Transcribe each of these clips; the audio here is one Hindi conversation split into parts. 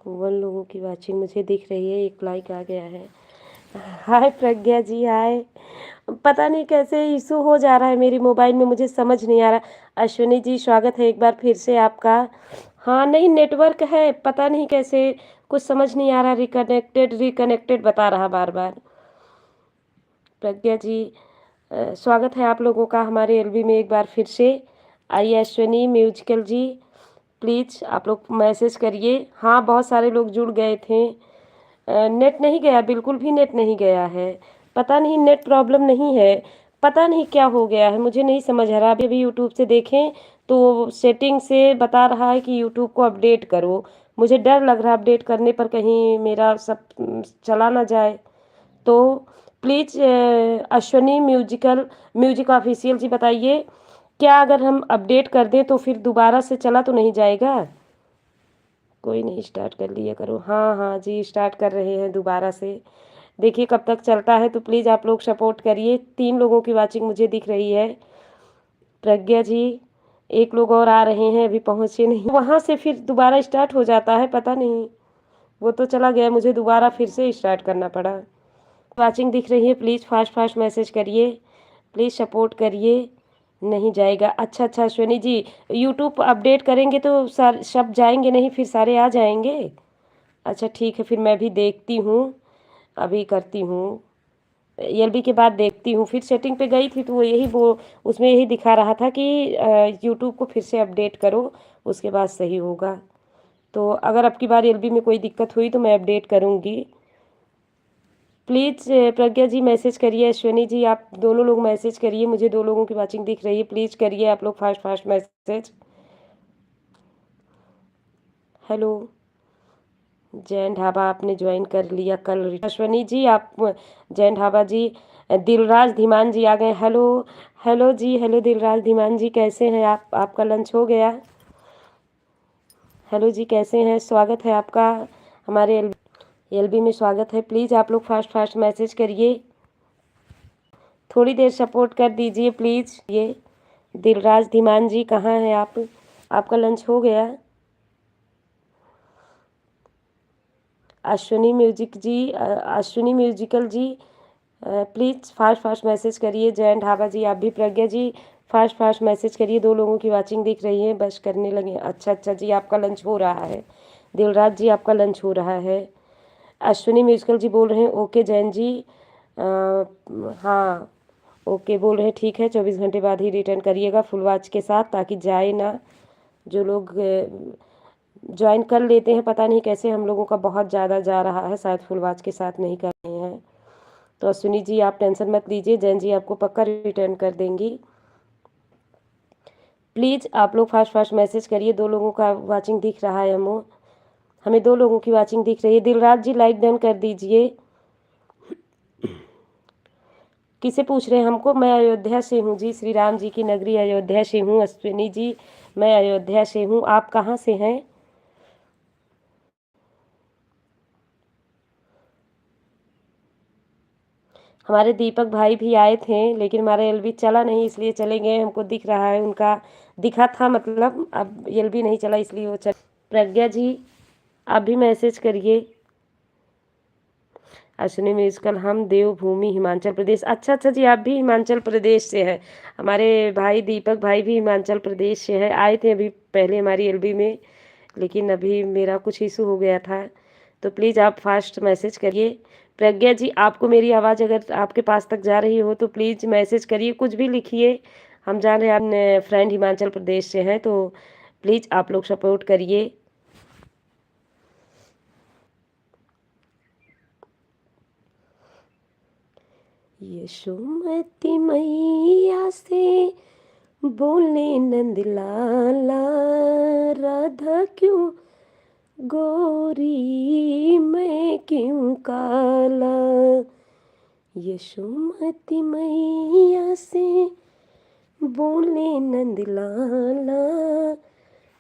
वन लोगों की वाचिंग मुझे दिख रही है, एक लाइक आ गया है। हाय प्रज्ञा जी, हाय। पता नहीं कैसे इशू हो जा रहा है मेरी मोबाइल में, मुझे समझ नहीं आ रहा। अश्विनी जी स्वागत है एक बार फिर से आपका। हाँ नहीं, नेटवर्क है, पता नहीं कैसे, कुछ समझ नहीं आ रहा। रिकनेक्टेड रिकनेक्टेड बता रहा बार बार। प्रज्ञा जी स्वागत है आप लोगों का हमारे एलबी में एक बार फिर से। आइए अश्विनी म्यूजिकल जी, प्लीज़ आप लोग मैसेज करिए। हाँ बहुत सारे लोग जुड़ गए थे। नेट नहीं गया, बिल्कुल भी नेट नहीं गया है। पता नहीं, नेट प्रॉब्लम नहीं है, पता नहीं क्या हो गया है, मुझे नहीं समझ आ रहा। अभी अभी यूट्यूब से देखें तो सेटिंग से बता रहा है कि यूट्यूब को अपडेट करो। मुझे डर लग रहा है अपडेट करने पर कहीं मेरा सब चला ना जाए। तो प्लीज़ अश्विनी म्यूजिक ऑफिशियल जी बताइए, क्या अगर हम अपडेट कर दें तो फिर दोबारा से चला तो नहीं जाएगा? कोई नहीं, स्टार्ट कर लिया करो। हाँ हाँ जी, स्टार्ट कर रहे हैं दोबारा से। देखिए कब तक चलता है, तो प्लीज़ आप लोग सपोर्ट करिए। 3 लोगों की वाचिंग मुझे दिख रही है। प्रज्ञा जी, एक लोग और आ रहे हैं, अभी पहुँचे नहीं। वहाँ से फिर दोबारा स्टार्ट हो जाता है, पता नहीं, वो तो चला गया, मुझे दोबारा फिर से स्टार्ट करना पड़ा। वाचिंग दिख रही है, प्लीज़ फास्ट फास्ट मैसेज करिए, प्लीज़ सपोर्ट करिए। नहीं जाएगा, अच्छा अच्छा अश्विनी जी, यूट्यूब अपडेट करेंगे तो सब जाएंगे नहीं, फिर सारे आ जाएंगे। अच्छा ठीक है, फिर मैं भी देखती हूँ, अभी करती हूँ। एलबी के बाद देखती हूँ। फिर सेटिंग पे गई थी तो वो उसमें यही दिखा रहा था कि यूट्यूब को फिर से अपडेट करो, उसके बाद सही होगा। तो अगर अब की बार एलबी में कोई दिक्कत हुई तो मैं अपडेट करूँगी। प्लीज़ प्रज्ञा जी मैसेज करिए, अश्विनी जी आप दोनों लोग मैसेज करिए। मुझे 2 लोगों की वाचिंग दिख रही है, प्लीज़ करिए आप लोग fast fast message. Hello, Jain dhaba आपने ज्वाइन कर लिया कल। अश्विनी जी आप, जैन ढाबा जी, दिलराज धीमान जी आ गए। हेलो हेलो जी, हेलो दिलराज धीमान जी, कैसे हैं आप? आपका लंच हो गया? हेलो जी, कैसे हैं? स्वागत है आपका हमारे एलबी में, स्वागत है। प्लीज़ आप लोग फास्ट फास्ट मैसेज करिए, थोड़ी देर सपोर्ट कर दीजिए प्लीज़। ये दिलराज धीमान जी कहाँ हैं आप? आपका लंच हो गया? Ashwini music ji, Ashwini musical ji, please fast fast message करिए। जैन ढाबा जी आप भी, Pragya ji fast fast message करिए। 2 लोगों की वाचिंग दिख रही है, बस करने लगे। अच्छा अच्छा जी, आपका लंच हो रहा है। दिलराज जी आपका लंच हो रहा है। अश्विनी म्यूजिकल जी बोल रहे हैं ओके जैन जी, हाँ ओके बोल रहे हैं, ठीक है 24 घंटे बाद ही रिटर्न करिएगा फुल वॉच के साथ, ताकि जाए ना। जो लोग ज्वाइन कर लेते हैं, पता नहीं कैसे हम लोगों का बहुत ज़्यादा जा रहा है, शायद फुल वॉच के साथ नहीं कर रहे हैं। तो अश्विनी जी आप टेंशन मत लीजिए, जैन जी आपको पक्का रिटर्न कर देंगी। प्लीज़ आप लोग फास्ट फास्ट मैसेज करिए। 2 लोगों का वाचिंग दिख रहा है, हमें 2 लोगों की वाचिंग दिख रही है। दिलराज जी लाइक डन कर दीजिए। किसे पूछ रहे हैं हमको? मैं अयोध्या से हूँ जी, श्री राम जी की नगरी अयोध्या से हूँ। अश्विनी जी मैं अयोध्या से हूँ, आप कहाँ से हैं? हमारे दीपक भाई भी आए थे, लेकिन हमारा एलबी चला नहीं, इसलिए चले गए। हमको दिख रहा है उनका, दिखा था मतलब, अब एलबी नहीं चला इसलिए वो चल। प्रज्ञा जी आप भी मैसेज करिए। अश्विनी म्यूजिकल, हम देवभूमि हिमाचल प्रदेश। अच्छा अच्छा जी, आप भी हिमाचल प्रदेश से हैं। हमारे भाई दीपक भाई भी हिमाचल प्रदेश से है, आए थे अभी पहले हमारी एलबी में, लेकिन अभी मेरा कुछ इशू हो गया था। तो प्लीज़ आप फास्ट मैसेज करिए। प्रज्ञा जी आपको मेरी आवाज़ अगर आपके पास तक जा रही हो तो प्लीज़ मैसेज करिए, कुछ भी लिखिए। हम जान रहे हैं आप फ्रेंड हिमाचल प्रदेश से हैं, तो प्लीज़ आप लोग सपोर्ट करिए। यशोमती मैया से बोले नंद लाला, राधा क्यों गोरी मैं क्यों काला, यशोमती मैया से बोले नंद लाला,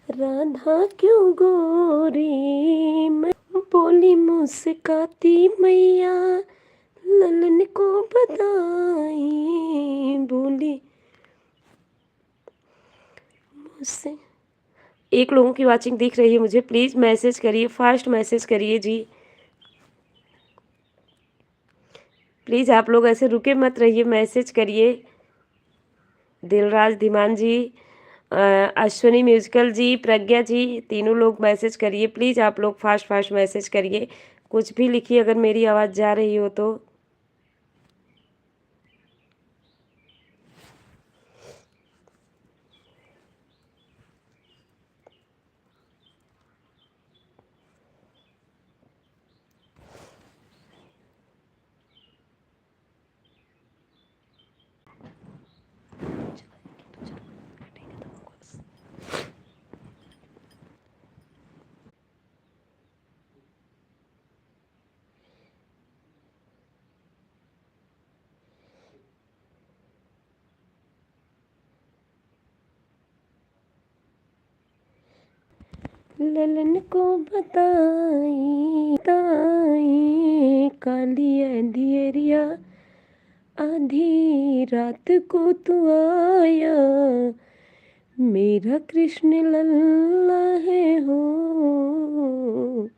राधा क्यों गोरी मैं बोली मुस्काती मैया, ललन को बताई बोली मुझसे। एक लोगों की वाचिंग दिख रही है मुझे, प्लीज़ मैसेज करिए, फास्ट मैसेज करिए जी। प्लीज़ आप लोग ऐसे रुके मत रहिए, मैसेज करिए। दिलराज धीमान जी, अश्विनी म्यूजिकल जी, प्रज्ञा जी, तीनों लोग मैसेज करिए प्लीज़। आप लोग फास्ट फास्ट मैसेज करिए, कुछ भी लिखिए अगर मेरी आवाज़ जा रही हो तो। ललन को बताई ताई काली अंधियरिया, आधी रात को तू आया, मेरा कृष्ण लल्ला है हो,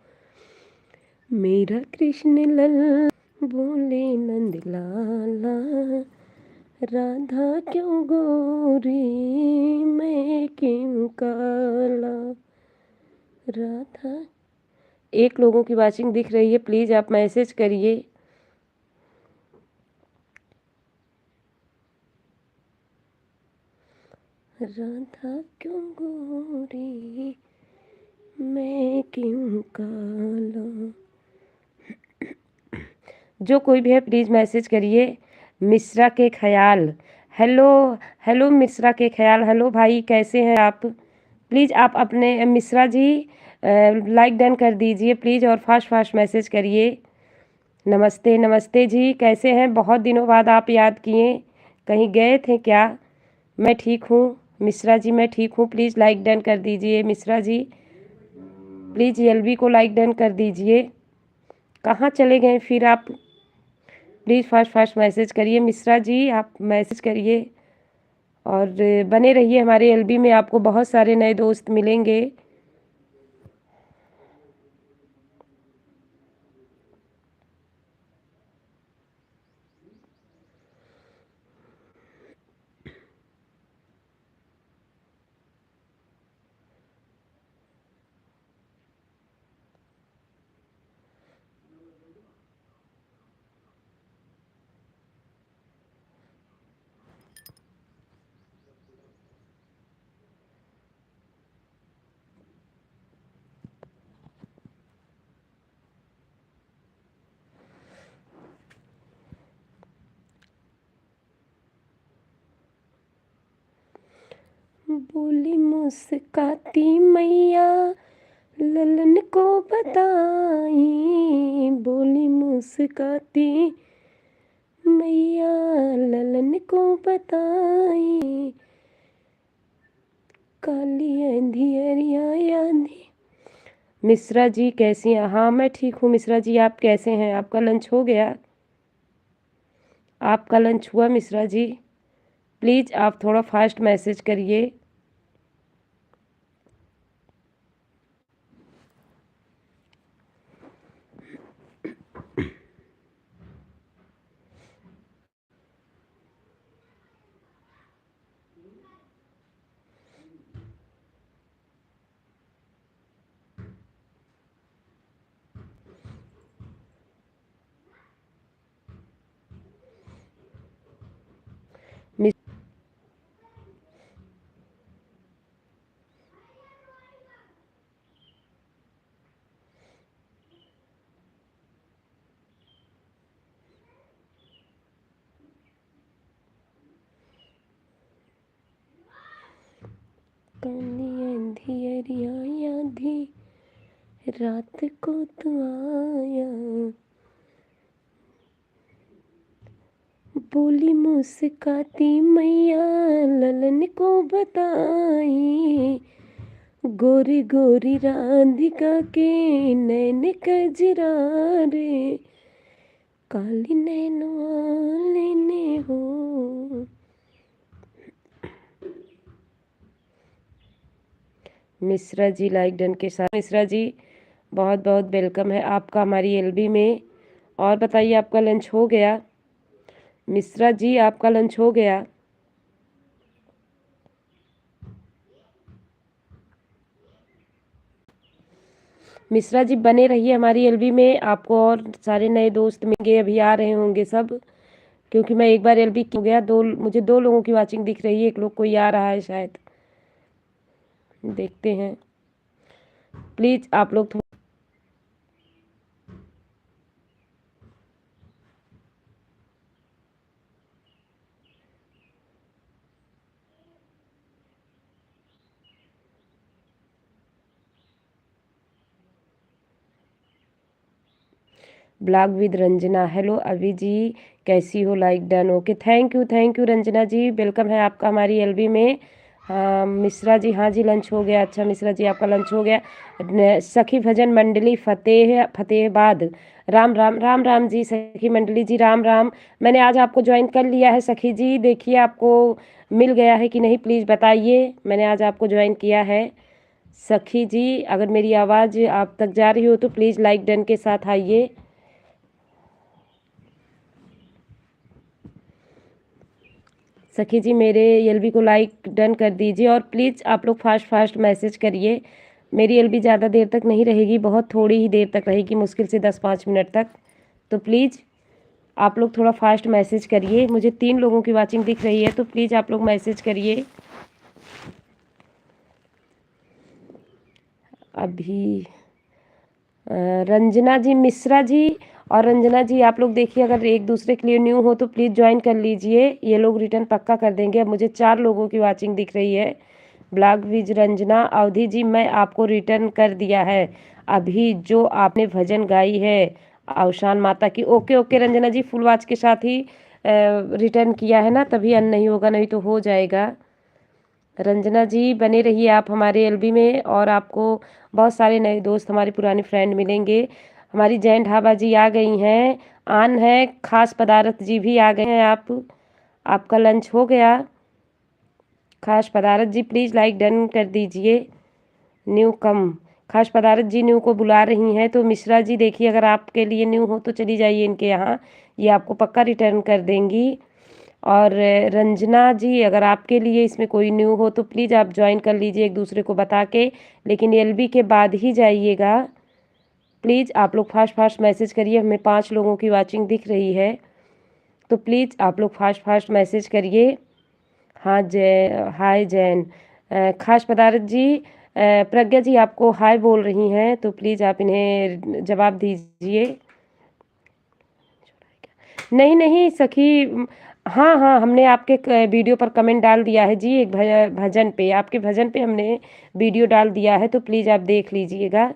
मेरा कृष्ण लल्ला बोले नंद लाला, राधा क्यों गोरी मैं क्यों काला, राधा। एक लोगों की वाचिंग दिख रही है, प्लीज़ आप मैसेज करिए। राधा क्यों गोरी मैं क्यों काला। जो कोई भी है प्लीज़ मैसेज करिए। मिश्रा के ख्याल, हेलो हेलो मिश्रा के ख्याल, हेलो भाई कैसे हैं आप। प्लीज़ आप अपने मिश्रा जी लाइक डन कर दीजिए प्लीज़, और फास्ट फास्ट मैसेज करिए। नमस्ते नमस्ते जी, कैसे हैं, बहुत दिनों बाद आप याद किए, कहीं गए थे क्या। मैं ठीक हूँ मिश्रा जी, मैं ठीक हूँ, प्लीज़ लाइक डन कर दीजिए मिश्रा जी, प्लीज़ एलबी को लाइक डन कर दीजिए। कहाँ चले गए फिर आप, प्लीज़ फास्ट फास्ट मैसेज करिए मिश्रा जी, आप मैसेज करिए और बने रहिए हमारे एलबी में, आपको बहुत सारे नए दोस्त मिलेंगे। बोली मुस्काती मैया, ललन को बताई बोली मुस्काती मैया, ललन को बताई काली अंधियरिया आंधी। मिश्रा जी कैसी हैं, हाँ मैं ठीक हूँ मिश्रा जी, आप कैसे हैं, आपका लंच हो गया, आपका लंच हुआ मिश्रा जी। प्लीज़ आप थोड़ा फास्ट मैसेज करिए। काली अंधियरिया आंधी रात को तू आया, बोली मुस्काती मैया ललन को बताई, गोरी गोरी राधिका के नैन कजरा रे, काली नैन वाले ने हो। मिश्रा जी लाइक डन के साथ। मिश्रा जी बहुत बहुत वेलकम है आपका हमारी एलबी में। और बताइए आपका लंच हो गया? मिश्रा जी आपका लंच हो गया? मिश्रा जी बने रहिए हमारी एलबी में, आपको और सारे नए दोस्त मिलेंगे, अभी आ रहे होंगे सब, क्योंकि मैं एक बार एलबी हो गया, मुझे 2 लोगों की वाचिंग दिख रही है, एक लोग कोई आ रहा है शायद, देखते हैं। प्लीज़ आप लोग ब्लॉग विद रंजना। हेलो अभी जी, कैसी हो? Like done. Okay, thank you Ranjana ji, welcome है आपका हमारी एलबी में। हाँ मिश्रा जी, हाँ जी लंच हो गया। अच्छा मिश्रा जी आपका लंच हो गया। सखी भजन मंडली फतेहाबाद, राम राम राम राम जी। सखी मंडली जी राम राम। मैंने आज आपको ज्वाइन कर लिया है सखी जी, देखिए आपको मिल गया है कि नहीं प्लीज़ बताइए। मैंने आज आपको ज्वाइन किया है सखी जी, अगर मेरी आवाज़ आप तक जा रही हो तो प्लीज़ लाइक डन के साथ आइए। सखी जी मेरे एलबी को लाइक डन कर दीजिए, और प्लीज़ आप लोग फास्ट मैसेज करिए। मेरी एलबी ज़्यादा देर तक नहीं रहेगी, बहुत थोड़ी ही देर तक रहेगी, मुश्किल से 10-5 मिनट तक। तो प्लीज़ आप लोग थोड़ा फास्ट मैसेज करिए। मुझे 3 लोगों की वाचिंग दिख रही है, तो प्लीज़ आप लोग मैसेज करिए। अभी रंजना जी, मिश्रा जी और रंजना जी, आप लोग देखिए अगर एक दूसरे के लिए न्यू हो तो प्लीज़ ज्वाइन कर लीजिए, ये लोग रिटर्न पक्का कर देंगे। अब मुझे 4 लोगों की वाचिंग दिख रही है। ब्लॉग विज रंजना। अवधि जी मैं आपको रिटर्न कर दिया है अभी, जो आपने भजन गाई है अवसान माता की। ओके ओके रंजना जी, फुल वाच के साथ ही रिटर्न किया है ना, तभी अन नहीं होगा, नहीं तो हो जाएगा। रंजना जी बने रहिए आप हमारे एलबी में, और आपको बहुत सारे नए दोस्त हमारे पुराने फ्रेंड मिलेंगे। हमारी जैन ढाबा जी आ गई हैं, आन है। खास पदार्थ जी भी आ गए हैं। आपका लंच हो गया? खास पदार्थ जी प्लीज़ लाइक डन कर दीजिए। न्यू कम, खास पदार्थ जी न्यू को बुला रही हैं। तो मिश्रा जी देखिए अगर आपके लिए न्यू हो तो चली जाइए इनके यहाँ, ये आपको पक्का रिटर्न कर देंगी। और रंजना जी अगर आपके लिए इसमें कोई न्यू हो तो प्लीज़ आप ज्वाइन कर लीजिए एक दूसरे को बता के, लेकिन एलबी के बाद ही जाइएगा। प्लीज़ आप लोग फास्ट मैसेज करिए, हमें 5 लोगों की वाचिंग दिख रही है, तो प्लीज़ आप लोग फास्ट मैसेज करिए। हाँ हाय जैन। खास पदार्थ जी, प्रज्ञा जी आपको हाय बोल रही हैं, तो प्लीज़ आप इन्हें जवाब दीजिए। नहीं नहीं सखी, हाँ हाँ हमने आपके वीडियो पर कमेंट डाल दिया है जी, एक भजन पे, आपके भजन पे हमने वीडियो डाल दिया है, तो प्लीज़ आप देख लीजिएगा।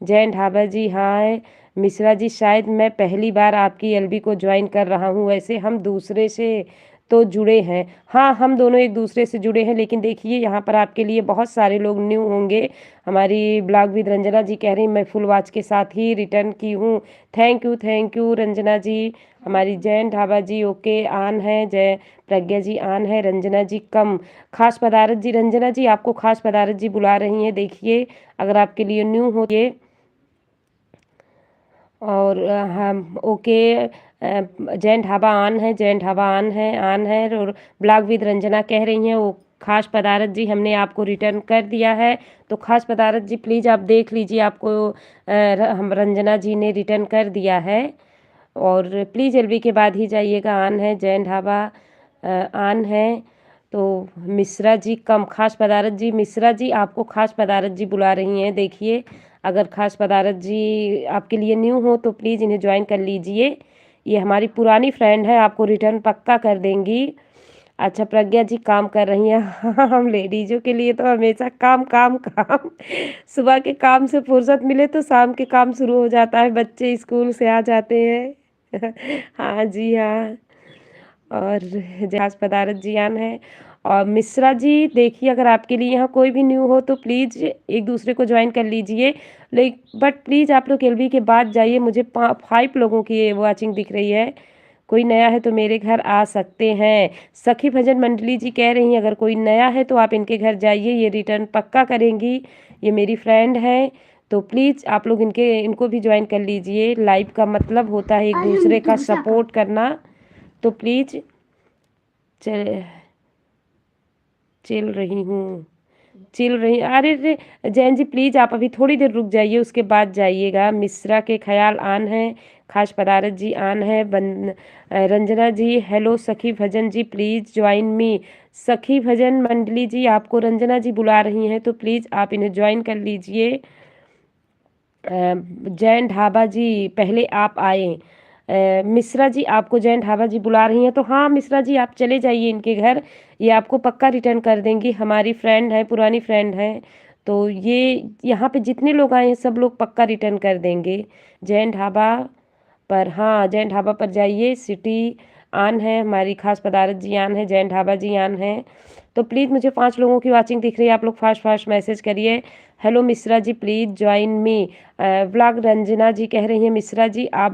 जैन ढाबा जी हाय। मिश्रा जी शायद मैं पहली बार आपकी एलबी को ज्वाइन कर रहा हूँ, वैसे हम दूसरे से तो जुड़े हैं। हाँ हम दोनों एक दूसरे से जुड़े हैं, लेकिन देखिए यहाँ पर आपके लिए बहुत सारे लोग न्यू होंगे। हमारी ब्लॉग विद रंजना जी कह रही मैं फुल वॉच के साथ ही रिटर्न की हूँ। थैंक यू रंजना जी। हमारी जैन ढाबा जी ओके आन है, जय प्रज्ञा जी आन है, रंजना जी कम। खास पदार्थ जी, रंजना जी आपको खास पदार्थ जी बुला रही हैं, देखिए अगर आपके लिए न्यू हो ये। और हम ओके जैन ढाबा आन है, जैन ढाबा आन है। और ब्लॉग विद रंजना कह रही हैं वो खास पदार्थ जी हमने आपको रिटर्न कर दिया है। तो खास पदार्थ जी प्लीज़ आप देख लीजिए, आपको हम रंजना जी ने रिटर्न कर दिया है। और प्लीज़ एलबी के बाद ही जाइएगा। आन है जैन ढाबा, आन है। तो मिश्रा जी कम, खास पदार्थ जी, मिश्रा जी आपको खास पदार्थ जी बुला रही हैं, देखिए अगर खास पदार्थ जी आपके लिए न्यू हो तो प्लीज़ इन्हें ज्वाइन कर लीजिए, ये हमारी पुरानी फ्रेंड है, आपको रिटर्न पक्का कर देंगी। अच्छा प्रज्ञा जी काम कर रही हैं। हाँ, हम लेडीज़ों के लिए तो हमेशा काम, काम, काम। सुबह के काम से फुर्सत मिले तो शाम के काम शुरू हो जाता है, बच्चे स्कूल से आ जाते हैं। हाँ जी, हाँ। और जहाज़ पदारथ जियान है और मिश्रा जी देखिए अगर आपके लिए यहाँ कोई भी न्यू हो तो प्लीज़ एक दूसरे को ज्वाइन कर लीजिए। बट प्लीज़ आप लोग एलबी के बाद जाइए, मुझे 5 लोगों की ये वॉचिंग दिख रही है। कोई नया है तो मेरे घर आ सकते हैं। सखी भजन मंडली जी कह रही हैं अगर कोई नया है तो आप इनके घर जाइए, ये रिटर्न पक्का करेंगी। ये मेरी फ्रेंड है, तो प्लीज़ आप लोग इनको भी ज्वाइन कर लीजिए। लाइव का मतलब होता है एक दूसरे का सपोर्ट करना। तो प्लीज़ चल चिल रही हूँ, चिल रही अरे रे जैन जी प्लीज़ आप अभी थोड़ी देर रुक जाइए, उसके बाद जाइएगा। मिश्रा के ख्याल आन है, खास पदारथ जी आन है, रंजना जी हेलो, सखी भजन जी प्लीज़ ज्वाइन मी। सखी भजन मंडली जी आपको रंजना जी बुला रही हैं, तो प्लीज़ आप इन्हें ज्वाइन कर लीजिए। जैन ढाबा जी पहले आप आए। मिश्रा जी आपको जैन ढाबा जी बुला रही हैं, तो हाँ मिश्रा जी आप चले जाइए इनके घर, ये आपको पक्का रिटर्न कर देंगी। हमारी फ्रेंड है, पुरानी फ्रेंड है, तो ये यहाँ पे जितने लोग आए हैं सब लोग पक्का रिटर्न कर देंगे। जैन ढाबा पर, हाँ जैन ढाबा पर जाइए, सिटी आन है, हमारी खास पदारथ जी आन है, जैन ढाबा जी आन है। तो प्लीज़ मुझे 5 लोगों की वॉचिंग दिख रही है, आप लोग फास्ट फास्ट मैसेज करिए। Hello Mishra ji please join me. Vlog Ranjana ji कह रही हैं मिश्रा जी आप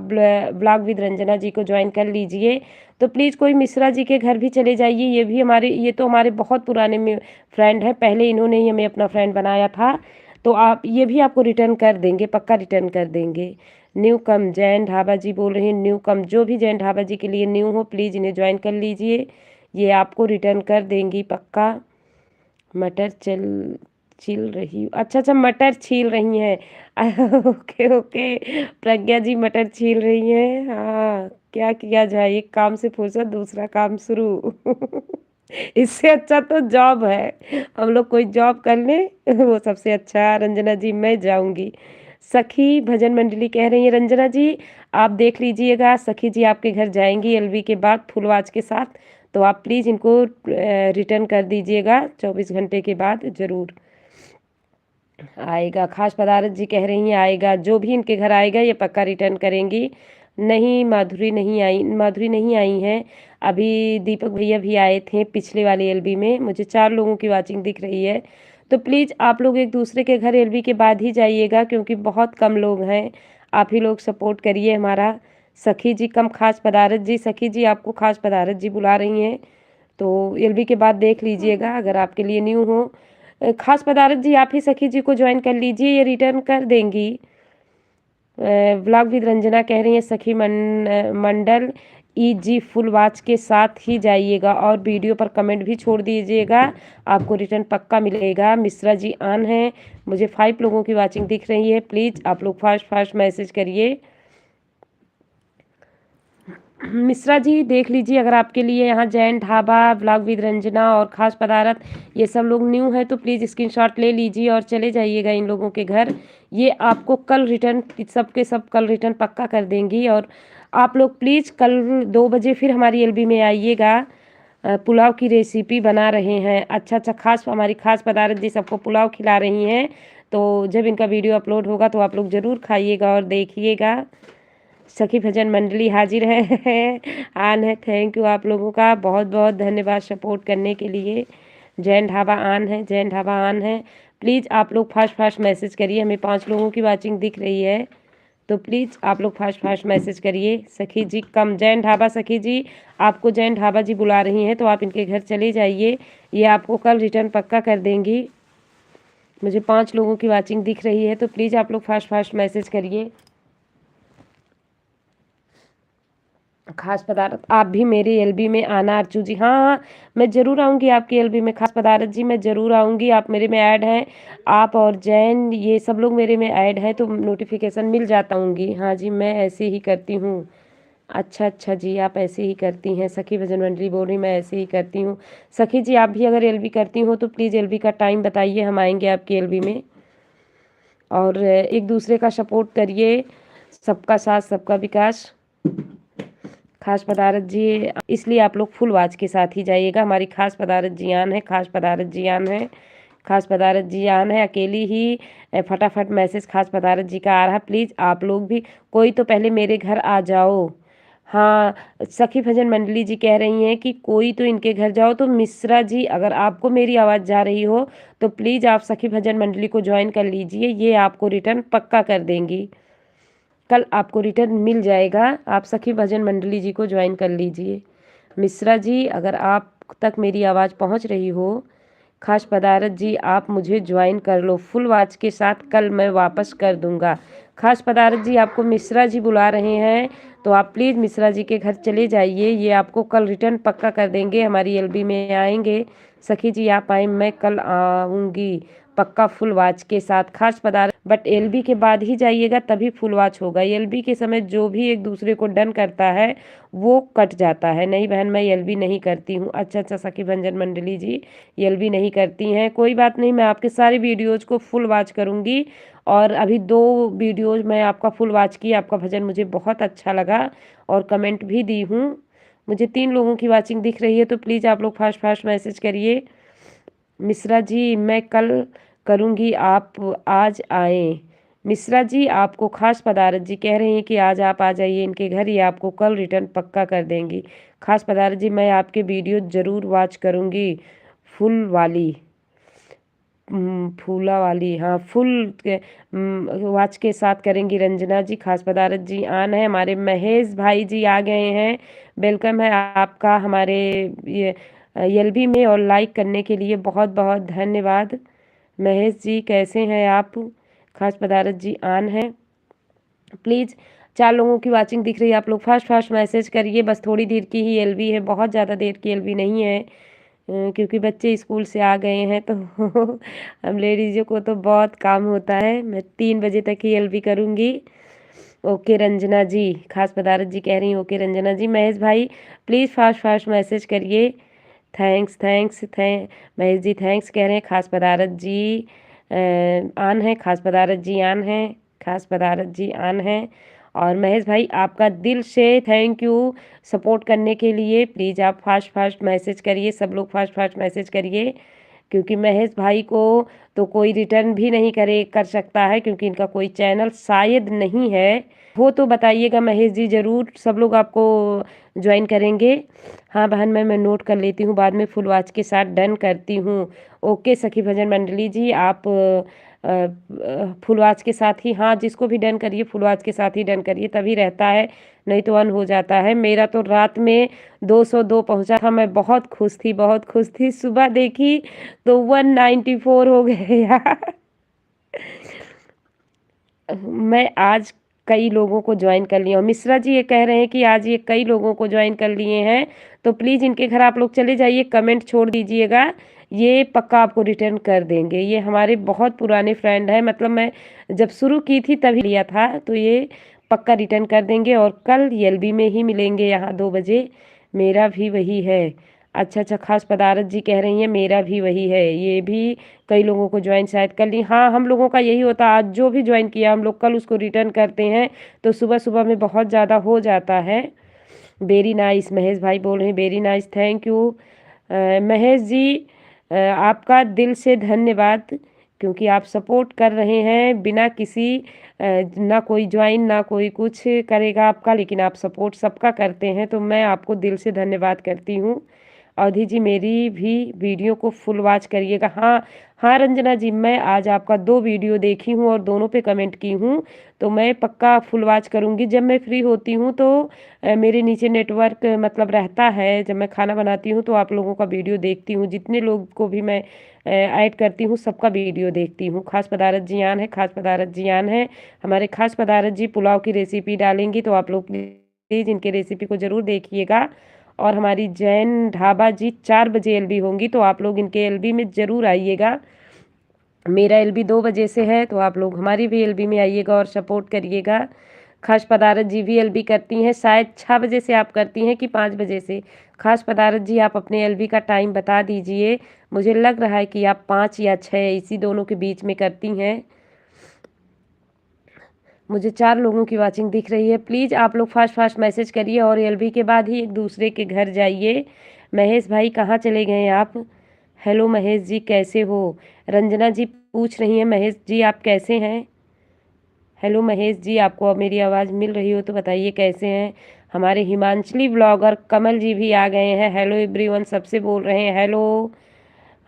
व्लॉग विद रंजना जी को ज्वाइन कर लीजिए। तो प्लीज़ कोई मिश्रा जी के घर भी चले जाइए, ये तो हमारे बहुत पुराने फ्रेंड हैं, पहले इन्होंने ही हमें अपना फ्रेंड बनाया था, तो आप ये भी आपको रिटर्न कर देंगे, पक्का रिटर्न कर देंगे। न्यू कम जैन ढाबा जी बोल रहे हैं न्यू कम, जो भी जैन ढाबा जी के लिए न्यू हो प्लीज़ इन्हें ज्वाइन कर लीजिए, ये आपको रिटर्न कर देंगी पक्का। मटर छील रही हूँ, अच्छा अच्छा मटर छील रही हैं। ओके ओके प्रज्ञा जी मटर छील रही हैं, हाँ क्या किया जाए, एक काम से फुर्सत दूसरा काम शुरू। इससे अच्छा तो जॉब है, हम लोग कोई जॉब कर लें वो सबसे अच्छा। रंजना जी मैं जाऊंगी। सखी भजन मंडली कह रही है रंजना जी आप देख लीजिएगा, सखी जी आपके घर जाएंगी एलबी के बाद फुलवाच के साथ, तो आप प्लीज़ इनको रिटर्न कर दीजिएगा 24 घंटे के बाद ज़रूर आएगा। खास पदारथ जी कह रही हैं आएगा, जो भी इनके घर आएगा ये पक्का रिटर्न करेंगी। नहीं माधुरी नहीं आई हैं अभी, दीपक भैया भी आए थे पिछले वाले एलबी में, मुझे 4 लोगों की वॉचिंग दिख रही है। तो प्लीज़ आप लोग एक दूसरे के घर एलबी के बाद ही जाइएगा, क्योंकि बहुत कम लोग हैं, आप ही लोग सपोर्ट करिए हमारा। सखी जी कम खास पदारथ जी, सखी जी आपको खास पदारथ जी बुला रही हैं, तो एलबी के बाद देख लीजिएगा अगर आपके लिए न्यू हो। खास पदारथ जी आप ही सखी जी को ज्वाइन कर लीजिए, ये रिटर्न कर देंगी। व्लॉग विद रंजना कह रही हैं सखी मंडल जी फुल वॉच के साथ ही जाइएगा और वीडियो पर कमेंट भी छोड़ दीजिएगा, आपको रिटर्न पक्का मिलेगा। मिश्रा जी आन है, मुझे 5 लोगों की वॉचिंग दिख रही है, प्लीज़ आप लोग फास्ट फास्ट मैसेज करिए। मिश्रा जी देख लीजिए अगर आपके लिए यहाँ जैन ढाबा, व्लॉग विद रंजना और खास पदारथ ये सब लोग न्यू हैं, तो प्लीज़ स्क्रीनशॉट ले लीजिए और चले जाइएगा इन लोगों के घर, ये आपको कल रिटर्न सब के सब कल रिटर्न पक्का कर देंगी। और आप लोग प्लीज़ कल 2 बजे फिर हमारी एलबी में आइएगा, पुलाव की रेसिपी बना रहे हैं। अच्छा अच्छा खास हमारी खास पदारथ जी सबको पुलाव खिला रही हैं, तो जब इनका वीडियो अपलोड होगा तो आप लोग ज़रूर खाइएगा और देखिएगा। सखी भजन मंडली हाजिर है आन है, थैंक यू आप लोगों का बहुत बहुत धन्यवाद सपोर्ट करने के लिए। जैन ढाबा आन है, जैन ढाबा आन है, प्लीज़ आप लोग फास्ट फास्ट मैसेज करिए, हमें 5 लोगों की वॉचिंग दिख रही है, तो प्लीज़ आप लोग फास्ट फास्ट मैसेज करिए। सखी जी कम जैन ढाबा, सखी जी आपको जैन ढाबा जी बुला रही हैं, तो आप इनके घर चले जाइए, ये आपको कल रिटर्न पक्का कर देंगी। मुझे 5 लोगों की वॉचिंग दिख रही है, तो प्लीज़ आप लोग फास्ट फास्ट मैसेज करिए। खास पदार्थ आप भी मेरी एलबी में आना अर्चू जी, हाँ हाँ मैं ज़रूर आऊँगी आपकी एलबी में। खास पदार्थ जी मैं ज़रूर आऊँगी, आप मेरे में ऐड हैं, आप और जैन ये सब लोग मेरे में ऐड हैं, तो नोटिफिकेशन मिल जाता हूँगी। हाँ जी मैं ऐसे ही करती हूँ। अच्छा अच्छा जी आप ऐसे ही करती हैं, सखी भजन मंडली बोल रही मैं ऐसे ही करती हूँ। सखी जी आप भी अगर एलबी करती हो तो प्लीज़ एलबी का टाइम बताइए, हम आएंगे आपकी एलबी में। और एक दूसरे का सपोर्ट करिए, सबका साथ सबका विकास। खास पदारत जी, इसलिए आप लोग फुल वॉच के साथ ही जाइएगा। हमारी खास पदारत जी आन है, खास पदारत जी आन है, खास पदारत जी आन है। अकेली ही फटाफट मैसेज खास पदारत जी का आ रहा है। प्लीज़ आप लोग भी कोई तो पहले मेरे घर आ जाओ। हाँ, सखी भजन मंडली जी कह रही हैं कि कोई तो इनके घर जाओ। तो मिश्रा जी, अगर आपको मेरी आवाज़ जा रही हो तो प्लीज़ आप सखी भजन मंडली को ज्वाइन कर लीजिए। ये आपको रिटर्न पक्का कर देंगी, कल आपको रिटर्न मिल जाएगा। आप सखी भजन मंडली जी को ज्वाइन कर लीजिए। मिश्रा जी, अगर आप तक मेरी आवाज़ पहुंच रही हो, खास पदारत जी आप मुझे ज्वाइन कर लो फुल वॉच के साथ, कल मैं वापस कर दूंगा। खास पदारत जी, आपको मिश्रा जी बुला रहे हैं, तो आप प्लीज़ मिश्रा जी के घर चले जाइए। ये आपको कल रिटर्न पक्का कर देंगे, हमारी एलबी में आएंगे। सखी जी आप आए, मैं कल आऊँगी पक्का फुल वॉच के साथ। खास पदार्थ बट एलबी के बाद ही जाइएगा, तभी फुल वॉच होगा। एलबी के समय जो भी एक दूसरे को डन करता है वो कट जाता है। नहीं बहन, मैं एलबी नहीं करती हूँ। अच्छा, सखी भंजन मंडली जी एलबी नहीं करती हैं, कोई बात नहीं। मैं आपके सारे वीडियोज को फुल वॉच करूँगी। और अभी 2 वीडियोज मैं आपका फुल वॉच की, आपका भजन मुझे बहुत अच्छा लगा और कमेंट भी दी हूँ। मुझे 3 लोगों की वॉचिंग दिख रही है, तो प्लीज़ आप लोग फास्ट मैसेज करिए। मिश्रा जी, मैं कल करूँगी, आप आज आएँ। मिश्रा जी, आपको खास पदारत जी कह रही हैं कि आज आप आ जाइए इनके घर, ये आपको कल रिटर्न पक्का कर देंगी। खास पदारत जी, मैं आपके वीडियो ज़रूर वॉच करूँगी फुल वाली, फूला वाली, हाँ फुल के वॉच के साथ करेंगी। रंजना जी, खास पदारत जी आन है। हमारे महेश भाई जी आ गए हैं, वेलकम है आपका हमारे ये एलबी में, और लाइक करने के लिए बहुत बहुत धन्यवाद। महेश जी कैसे हैं आप? खास पदारत जी आन है। प्लीज़ 4 लोगों की वॉचिंग दिख रही है, आप लोग फास्ट मैसेज करिए। बस थोड़ी देर की ही एलबी है, बहुत ज़्यादा देर की एलबी नहीं है, क्योंकि बच्चे स्कूल से आ गए हैं तो हम लेडीज़ों को तो बहुत काम होता है। मैं 3 बजे तक ही एलबी करूँगी। ओके रंजना जी, खास पदारत जी कह रही हैं ओके रंजना जी। महेश भाई प्लीज़ फास्ट मैसेज करिए। थैंक्स महेश जी थैंक्स कह रहे हैं। खास पदारत जी आन है, खास पदारत जी आन है, खास पदारत जी आन है। और महेश भाई आपका दिल से थैंक यू सपोर्ट करने के लिए। प्लीज़ आप फास्ट मैसेज करिए, सब लोग फास्ट मैसेज करिए, क्योंकि महेश भाई को तो कोई रिटर्न भी नहीं कर सकता है, क्योंकि इनका कोई चैनल शायद नहीं है। वो तो बताइएगा महेश जी, ज़रूर सब लोग आपको ज्वाइन करेंगे। हाँ बहन, मैं नोट कर लेती हूँ, बाद में फुल वॉच के साथ डन करती हूँ। ओके सखी भजन मंडली जी, आप फुल वॉच के साथ ही, हाँ जिसको भी डन करिए फुल वॉच के साथ ही डन करिए, तभी रहता है, नहीं तो अन हो जाता है। मेरा तो रात में 202 पहुंचा था, मैं बहुत खुश थी। सुबह देखी तो 194 हो गए यार। मैं आज कई लोगों को ज्वाइन कर लिया हूँ। मिश्रा जी ये कह रहे हैं कि आज ये कई लोगों को ज्वाइन कर लिए हैं, तो प्लीज़ इनके घर आप लोग चले जाइए, कमेंट छोड़ दीजिएगा, ये पक्का आपको रिटर्न कर देंगे। ये हमारे बहुत पुराने फ्रेंड हैं, मतलब मैं जब शुरू की थी तभी लिया था, तो ये पक्का रिटर्न कर देंगे। और कल एलबी में ही मिलेंगे यहाँ 2 बजे। मेरा भी वही है। अच्छा, खास पदारत जी कह रही हैं मेरा भी वही है। ये भी कई लोगों को ज्वाइन शायद कर ली। हाँ, हम लोगों का यही होता है, आज जो भी ज्वाइन किया हम लोग कल उसको रिटर्न करते हैं, तो सुबह में बहुत ज़्यादा हो जाता है। वेरी नाइस, महेश भाई बोल रहे हैं very nice, thank you. Mahesh ji आपका दिल से धन्यवाद, क्योंकि आप सपोर्ट कर रहे हैं बिना किसी ना कोई ज्वाइन ना कोई कुछ करेगा आपका, लेकिन आप सपोर्ट सबका करते हैं, तो मैं आपको दिल से धन्यवाद करती हूँ। अवधि जी मेरी भी वीडियो को फुल वॉच करिएगा। हाँ रंजना जी, मैं आज आपका 2 वीडियो देखी हूँ और दोनों पे कमेंट की हूँ, तो मैं पक्का फुल वॉच करूँगी। जब मैं फ्री होती हूँ तो मेरे नीचे नेटवर्क मतलब रहता है, जब मैं खाना बनाती हूँ तो आप लोगों का वीडियो देखती हूँ, जितने लोग को भी मैं ऐड करती हूँ सबका वीडियो देखती हूँ। खास पदारत जी आन है, खास पदारत जी आन है। हमारे खास पदारत जी पुलाव की रेसिपी डालेंगी, तो आप लोग प्लीज़ इनके रेसिपी को ज़रूर देखिएगा। और हमारी जैन ढाबा जी 4 बजे एलबी होंगी, तो आप लोग इनके एलबी में ज़रूर आइएगा। मेरा एलबी 2 बजे से है, तो आप लोग हमारी भी एलबी में आइएगा और सपोर्ट करिएगा। खास पदारत जी भी एलबी करती हैं, शायद 6 बजे से आप करती हैं कि 5 बजे से। खास पदारत जी आप अपने एलबी का टाइम बता दीजिए, मुझे लग रहा है कि आप 5 या 6 इसी दोनों के बीच में करती हैं। मुझे 4 लोगों की वॉचिंग दिख रही है। प्लीज़ आप लोग फास्ट मैसेज करिए और एलबी के बाद ही एक दूसरे के घर जाइए। महेश भाई कहाँ चले गए आप? हेलो महेश जी, कैसे हो? रंजना जी पूछ रही हैं महेश जी आप कैसे हैं? हेलो महेश जी, आपको अब मेरी आवाज़ मिल रही हो तो बताइए कैसे हैं? हमारे हिमांचली ब्लॉगर कमल जी भी आ गए हैं। हेलो एवरीवन, सबसे बोल रहे हैं हेलो।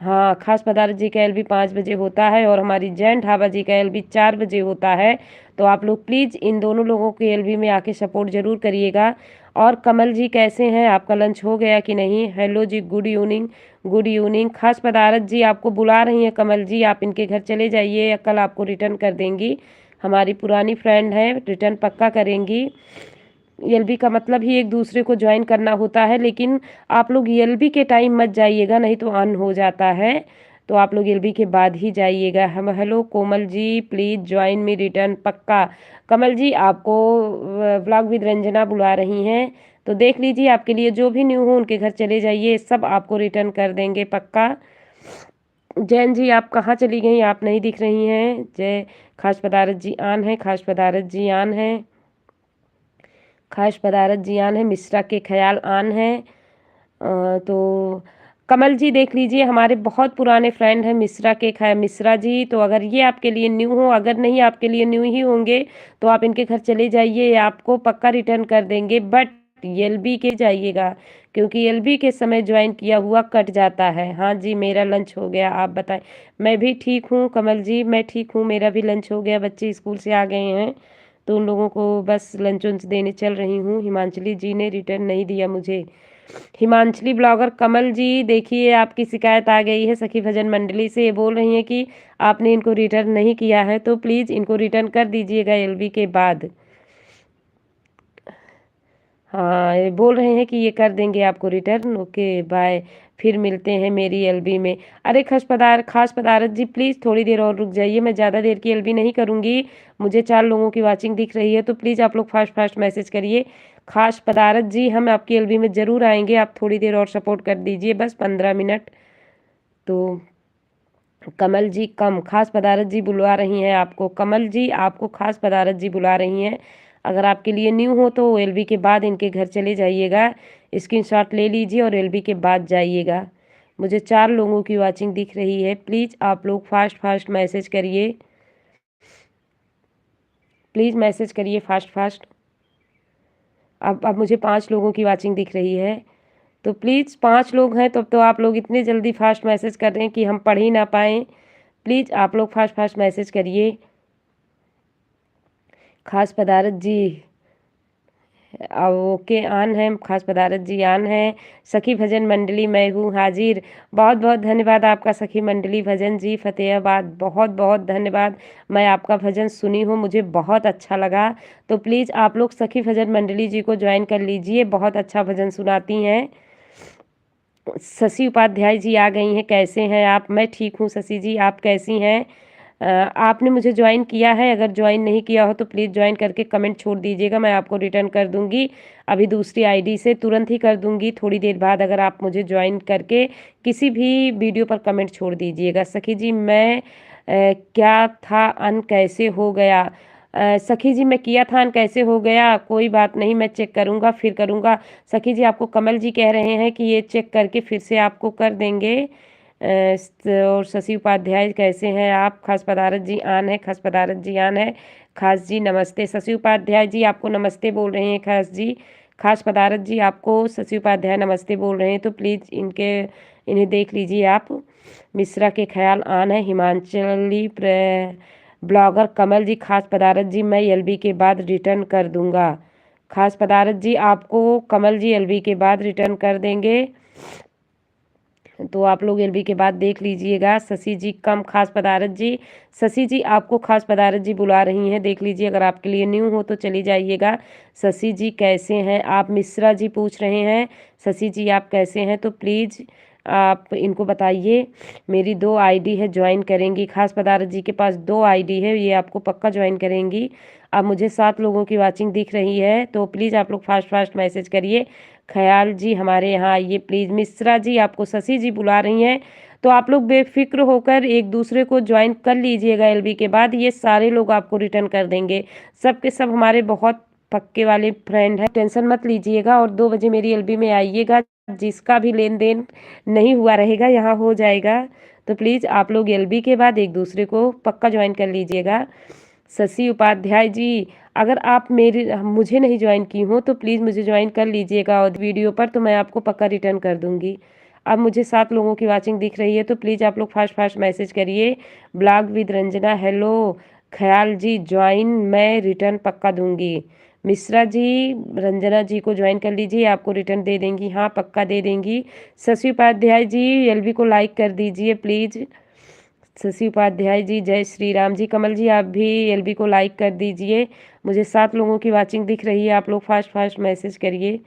हाँ, खास पदार्थ जी का एलबी 5 बजे होता है और हमारी जैन ढाबा जी का एलबी 4 बजे होता है। तो आप लोग प्लीज़ इन दोनों लोगों के एलबी में आके सपोर्ट ज़रूर करिएगा। और कमल जी कैसे हैं? आपका लंच हो गया कि नहीं? हेलो जी, गुड इवनिंग। Good evening. खास पदार्थ जी आपको बुला रही हैं कमल जी, आप इनके घर चले जाइए या कल आपको रिटर्न कर देंगी। हमारी पुरानी फ्रेंड है, रिटर्न पक्का करेंगी। एलबी का मतलब ही एक दूसरे को ज्वाइन करना होता है, लेकिन आप लोग एलबी के टाइम मत जाइएगा, नहीं तो अन हो जाता है। तो आप लोग एलबी के बाद ही जाइएगा। हम hello Komal ji, please join me return पक्का। कमल जी आपको व्लॉग विद रंजना बुला रही हैं, तो देख लीजिए आपके लिए जो भी न्यू हो उनके घर चले जाइए, सब आपको रिटर्न कर देंगे पक्का। जैन जी आप कहाँ चली गई? आप नहीं दिख रही हैं। जय खास पदारथ जी आन है, खास पदारथ जी आन है, खास पदारथ जी आन है, मिश्रा के ख्याल आन है। तो कमल जी देख लीजिए, हमारे बहुत पुराने फ्रेंड हैं मिश्रा के मिश्रा जी। तो अगर ये आपके लिए न्यू हो, अगर नहीं आपके लिए न्यू ही होंगे तो आप इनके घर चले जाइए, आपको पक्का रिटर्न कर देंगे। बट एलबी के जाइएगा, क्योंकि एलबी के समय ज्वाइन किया हुआ कट जाता है। हाँ जी, मेरा लंच हो गया, आप बताएं। मैं भी ठीक हूँ कमल जी, मैं ठीक हूँ, मेरा भी लंच हो गया। बच्चे स्कूल से आ गए हैं तो उन लोगों को बस लंच वंच देने चल रही हूँ। हिमांचली जी ने रिटर्न नहीं दिया मुझे। हिमांचली ब्लॉगर कमल जी देखिए, आपकी शिकायत आ गई है सखी भजन मंडली से। ये बोल रही हैं कि आपने इनको रिटर्न नहीं किया है, तो प्लीज़ इनको रिटर्न कर दीजिएगा एलबी के बाद। हाँ, ये बोल रहे हैं कि ये कर देंगे आपको रिटर्न। ओके बाय, फिर मिलते हैं मेरी एलबी में। अरे खास पदार्थ जी प्लीज़ थोड़ी देर और रुक जाइए, मैं ज़्यादा देर की एलबी नहीं करूँगी। मुझे 4 लोगों की वॉचिंग दिख रही है, तो प्लीज़ आप लोग फास्ट मैसेज करिए। खास पदार्थ जी हम आपकी एलबी में ज़रूर आएंगे, आप थोड़ी देर और सपोर्ट कर दीजिए, बस 15 मिनट। तो कमल जी कम, खास पदारथ जी बुलवा रही हैं आपको। कमल जी आपको खास पदारथ जी बुला रही हैं। अगर आपके लिए न्यू हो तो एलबी के बाद इनके घर चले जाइएगा, स्क्रीनशॉट ले लीजिए और एलबी के बाद जाइएगा। मुझे 4 लोगों की वॉचिंग दिख रही है, प्लीज़ आप लोग फास्ट मैसेज करिए, प्लीज़ मैसेज करिए फास्ट। अब मुझे 5 लोगों की वॉचिंग दिख रही है, तो प्लीज़ 5 लोग हैं तो आप लोग इतने जल्दी फास्ट मैसेज कर रहे हैं कि हम पढ़ ही ना पाएँ। प्लीज़ आप लोग फास्ट मैसेज करिए। खास पदारथ जी ओके आन है, खास पदारथ जी आन है। सखी भजन मंडली मैं हूँ हाजिर। बहुत बहुत धन्यवाद आपका सखी मंडली भजन जी फतेहाबाद, बहुत बहुत धन्यवाद। मैं आपका भजन सुनी हूँ, मुझे बहुत अच्छा लगा। तो प्लीज़ आप लोग सखी भजन मंडली जी को ज्वाइन कर लीजिए, बहुत अच्छा भजन सुनाती हैं। शशि उपाध्याय जी आ गई हैं, कैसे हैं आप? मैं ठीक हूँ शशि जी, आप कैसी हैं? आपने मुझे ज्वाइन किया है, अगर ज्वाइन नहीं किया हो तो प्लीज़ ज्वाइन करके कमेंट छोड़ दीजिएगा, मैं आपको रिटर्न कर दूंगी। अभी दूसरी आईडी से तुरंत ही कर दूंगी, थोड़ी देर बाद। अगर आप मुझे ज्वाइन करके किसी भी वीडियो पर कमेंट छोड़ दीजिएगा। सखी जी मैं क्या था अन कैसे हो गया? सखी जी मैं किया था अन कैसे हो गया? कोई बात नहीं, मैं चेक करूँगा फिर करूँगा। सखी जी आपको कमल जी कह रहे हैं कि ये चेक करके फिर से आपको कर देंगे। और शशि उपाध्याय कैसे हैं आप? खास पदारथ जी आन है, खास पदारथ जी आन है। खास जी नमस्ते। शशि उपाध्याय जी आपको नमस्ते बोल रहे हैं खास जी। खास पदारथ जी आपको शशि उपाध्याय नमस्ते बोल रहे हैं, तो प्लीज़ इन्हें देख लीजिए आप। मिश्रा के ख्याल आन है। हिमाचली ब्लॉगर कमल जी, खास पदारथ जी मैं एलबी के बाद रिटर्न कर दूंगा। खास पदारथ जी आपको कमल जी एलबी के बाद रिटर्न कर देंगे, तो आप लोग एलबी के बाद देख लीजिएगा। शशि जी कम, खास पदारथ जी, शशि जी आपको खास पदारथ जी बुला रही हैं, देख लीजिए। अगर आपके लिए न्यू हो तो चली जाइएगा। शशि जी कैसे हैं आप? मिश्रा जी पूछ रहे हैं शशि जी आप कैसे हैं, तो प्लीज़ आप इनको बताइए। मेरी 2 आईडी है, ज्वाइन करेंगी। खास पदारथ जी के पास 2 आईडी है, ये आपको पक्का ज्वाइन करेंगी। अब मुझे 7 लोगों की वॉचिंग दिख रही है, तो प्लीज़ आप लोग फास्ट मैसेज करिए। ख्याल जी हमारे यहाँ आइए प्लीज़। मिश्रा जी आपको शशि जी बुला रही हैं, तो आप लोग बेफिक्र होकर एक दूसरे को ज्वाइन कर लीजिएगा। एलबी के बाद ये सारे लोग आपको रिटर्न कर देंगे। सब के सब हमारे बहुत पक्के वाले फ्रेंड हैं, टेंशन मत लीजिएगा। और 2 बजे मेरी एलबी में आइएगा। जिसका भी लेन देन नहीं हुआ रहेगा यहाँ हो जाएगा। तो प्लीज़ आप लोग एलबी के बाद एक दूसरे को पक्का ज्वाइन कर लीजिएगा। शशि उपाध्याय जी, अगर आप मुझे नहीं ज्वाइन की हो तो प्लीज़ मुझे ज्वाइन कर लीजिएगा और वीडियो पर, तो मैं आपको पक्का रिटर्न कर दूंगी। अब मुझे 7 लोगों की वाचिंग दिख रही है, तो प्लीज़ आप लोग फास्ट फास्ट मैसेज करिए। Blog with Ranjana, hello. ख्याल जी ज्वाइन, मैं रिटर्न पक्का दूंगी। मिश्रा जी, रंजना जी को ज्वाइन कर लीजिए, आपको रिटर्न दे देंगी। हाँ पक्का दे देंगी। शशि उपाध्याय जी एलबी को लाइक कर दीजिए प्लीज़। शशि उपाध्याय जी, जय श्री राम जी। कमल जी आप भी एलबी को लाइक कर दीजिए। मुझे 7 लोगों की वाचिंग दिख रही है, आप लोग फास्ट फास्ट मैसेज करिए।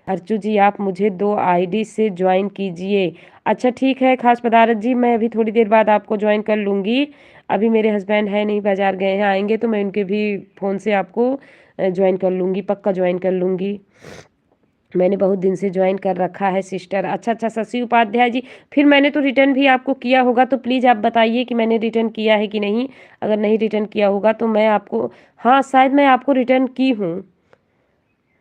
अर्चू जी, आप मुझे 2 आईडी से ज्वाइन कीजिए। अच्छा ठीक है खास पदार्थ जी, मैं अभी थोड़ी देर बाद आपको ज्वाइन कर लूँगी। अभी मेरे हस्बैंड है नहीं, बाजार गए हैं, आएंगे तो मैं उनके भी फ़ोन से आपको ज्वाइन कर लूँगी, पक्का ज्वाइन कर लूँगी। मैंने बहुत दिन से ज्वाइन कर रखा है सिस्टर। अच्छा शशि उपाध्याय जी, फिर मैंने तो रिटर्न भी आपको किया होगा, तो प्लीज़ आप बताइए कि मैंने रिटर्न किया है कि नहीं। अगर नहीं रिटर्न किया होगा तो मैं आपको, हाँ शायद मैं आपको रिटर्न की हूँ,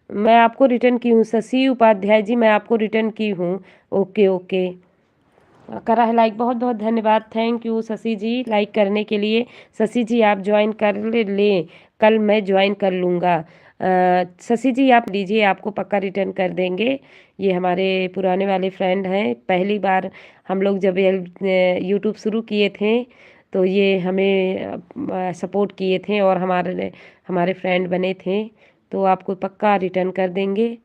मैं आपको रिटर्न की हूँ शशि उपाध्याय जी, मैं आपको रिटर्न की हूँ। ओके ओके, करा है लाइक, बहुत बहुत धन्यवाद, thank you Shashi ji like करने के लिए। शशि जी आप ज्वाइन कर ले, कल मैं ज्वाइन कर लूँगा। शशि जी आप लीजिए, आपको पक्का रिटर्न कर देंगे। ये हमारे पुराने वाले फ्रेंड हैं, पहली बार हम लोग जब यूट्यूब शुरू किए थे तो ये हमें सपोर्ट किए थे और हमारे हमारे फ्रेंड बने थे, तो आपको पक्का रिटर्न कर देंगे।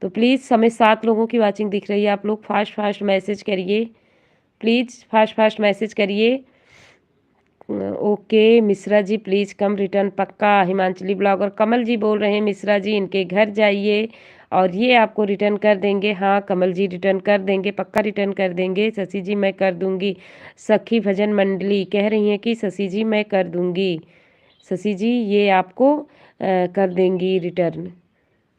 तो प्लीज़ हमें 7 लोगों की वाचिंग दिख रही है, आप लोग फास्ट फास्ट मैसेज करिए, प्लीज़ फास्ट फास्ट मैसेज करिए। Okay Mishra ji, please come return पक्का। हिमांचली ब्लॉगर कमल जी बोल रहे हैं मिश्रा जी इनके घर जाइए और ये आपको रिटर्न कर देंगे। हाँ कमल जी रिटर्न कर देंगे, पक्का रिटर्न कर देंगे। शशि जी मैं कर दूंगी। सखी भजन मंडली कह रही हैं कि शशि जी मैं कर दूंगी। शशि जी ये आपको कर देंगी रिटर्न।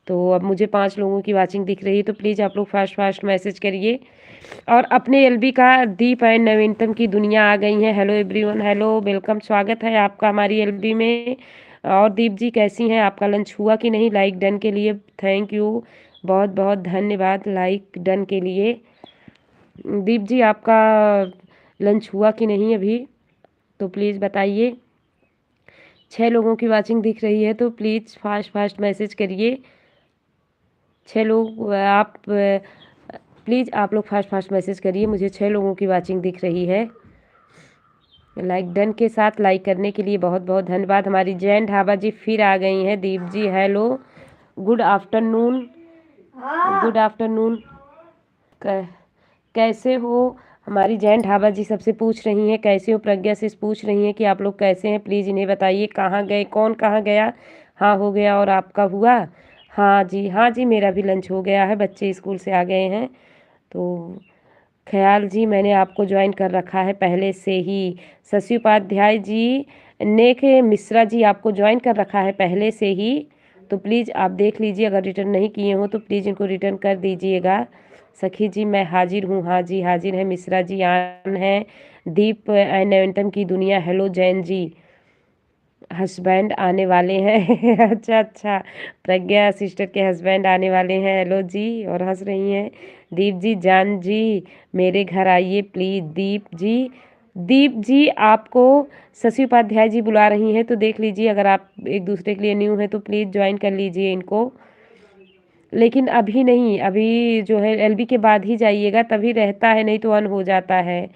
तो अब मुझे 5 लोगों की वाचिंग दिख रही है, तो प्लीज़ आप लोग फास्ट फास्ट मैसेज करिए। और अपने एलबी का दीप एंड नवीनतम की दुनिया आ गई है। हेलो एवरीवन, हेलो वेलकम, स्वागत है आपका हमारी एलबी में। और दीप जी कैसी हैं, आपका लंच हुआ कि नहीं? लाइक डन के लिए थैंक यू, बहुत बहुत धन्यवाद लाइक डन के लिए। दीप जी आपका लंच हुआ कि नहीं अभी, तो प्लीज़ बताइए। 6 लोगों की वाचिंग दिख रही है, तो प्लीज़ फास्ट फास्ट मैसेज करिए। 6 लोग आप प्लीज़ आप लोग फास्ट फास्ट मैसेज करिए, मुझे 6 लोगों की वाचिंग दिख रही है। लाइक डन के साथ लाइक करने के लिए बहुत बहुत धन्यवाद। हमारी जैन ढाबा जी फिर आ गई हैं। Deep ji hello, good afternoon, good afternoon, कैसे हो? हमारी जैन ढाबा जी सबसे पूछ रही हैं कैसे हो, प्रज्ञा से पूछ रही हैं कि आप लोग कैसे हैं, प्लीज़ इन्हें बताइए कहाँ गए, कौन कहाँ गया। हाँ हो गया, और आपका हुआ? हाँ जी, हाँ जी मेरा भी लंच हो गया है, बच्चे स्कूल से आ गए हैं। तो ख्याल जी मैंने आपको ज्वाइन कर रखा है पहले से ही। शशि उपाध्याय जी ने के मिश्रा जी आपको ज्वाइन कर रखा है पहले से ही, तो प्लीज़ आप देख लीजिए, अगर रिटर्न नहीं किए हो तो प्लीज़ इनको रिटर्न कर दीजिएगा। सखी जी मैं हाजिर हूँ, हाँ जी हाजिर है। मिश्रा जी आन है। दीप नवीनतम की दुनिया, हेलो जैन जी, हस्बैंड आने वाले हैं अच्छा, प्रज्ञा सिस्टर के हस्बैंड आने वाले हैं, हेलो जी, और हंस रही हैं। दीप जी, जान जी मेरे घर आइए प्लीज़। दीप जी आपको शशि उपाध्याय जी बुला रही हैं, तो देख लीजिए, अगर आप एक दूसरे के लिए न्यू हैं तो प्लीज़ ज्वाइन कर लीजिए इनको। लेकिन अभी नहीं, अभी जो है एलबी के बाद ही जाइएगा, तभी रहता है, नहीं तो अन हो जाता है।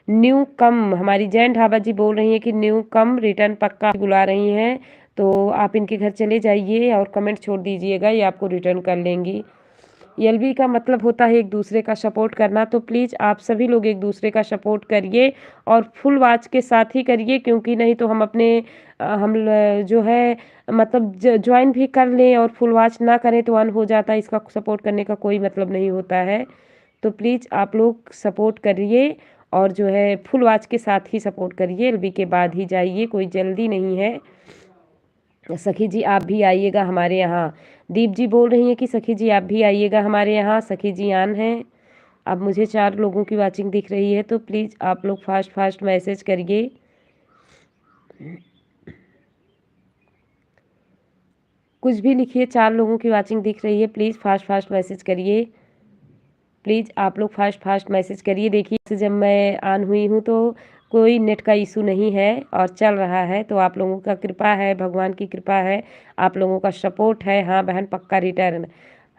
न्यू कम, हमारी जैन ढाबा जी बोल रही हैं कि न्यू कम रिटर्न पक्का बुला रही हैं, तो आप इनके घर चले जाइए और कमेंट छोड़ दीजिएगा, ये आपको रिटर्न कर लेंगी। एलबी का मतलब होता है एक दूसरे का सपोर्ट करना, तो प्लीज़ आप सभी लोग एक दूसरे का सपोर्ट करिए और फुल वॉच के साथ ही करिए, क्योंकि नहीं तो हम अपने जो है मतलब ज्वाइन भी कर लें और फुल वॉच ना करें तो अन हो जाता है, इसका सपोर्ट करने का कोई मतलब नहीं होता है। तो प्लीज़ आप लोग सपोर्ट करिए और जो है फुल वॉच के साथ ही सपोर्ट करिए, एलबी के बाद ही जाइए, कोई जल्दी नहीं है। सखी जी आप भी आइएगा हमारे यहाँ। दीप जी बोल रही हैं कि सखी जी आप भी आइएगा हमारे यहाँ, सखी जी आन हैं। अब मुझे 4 लोगों की वॉचिंग दिख रही है, तो प्लीज़ आप लोग फास्ट फास्ट मैसेज करिए। कुछ भी लिखिए, 4 लोगों की वॉचिंग दिख रही है, प्लीज़ फास्ट फास्ट मैसेज करिए। प्लीज़ आप लोग फास्ट फास्ट मैसेज करिए। देखिए जब मैं ऑन हुई हूँ तो कोई नेट का इशू नहीं है और चल रहा है, तो आप लोगों का कृपा है, भगवान की कृपा है, आप लोगों का सपोर्ट है। हाँ बहन पक्का रिटर्न,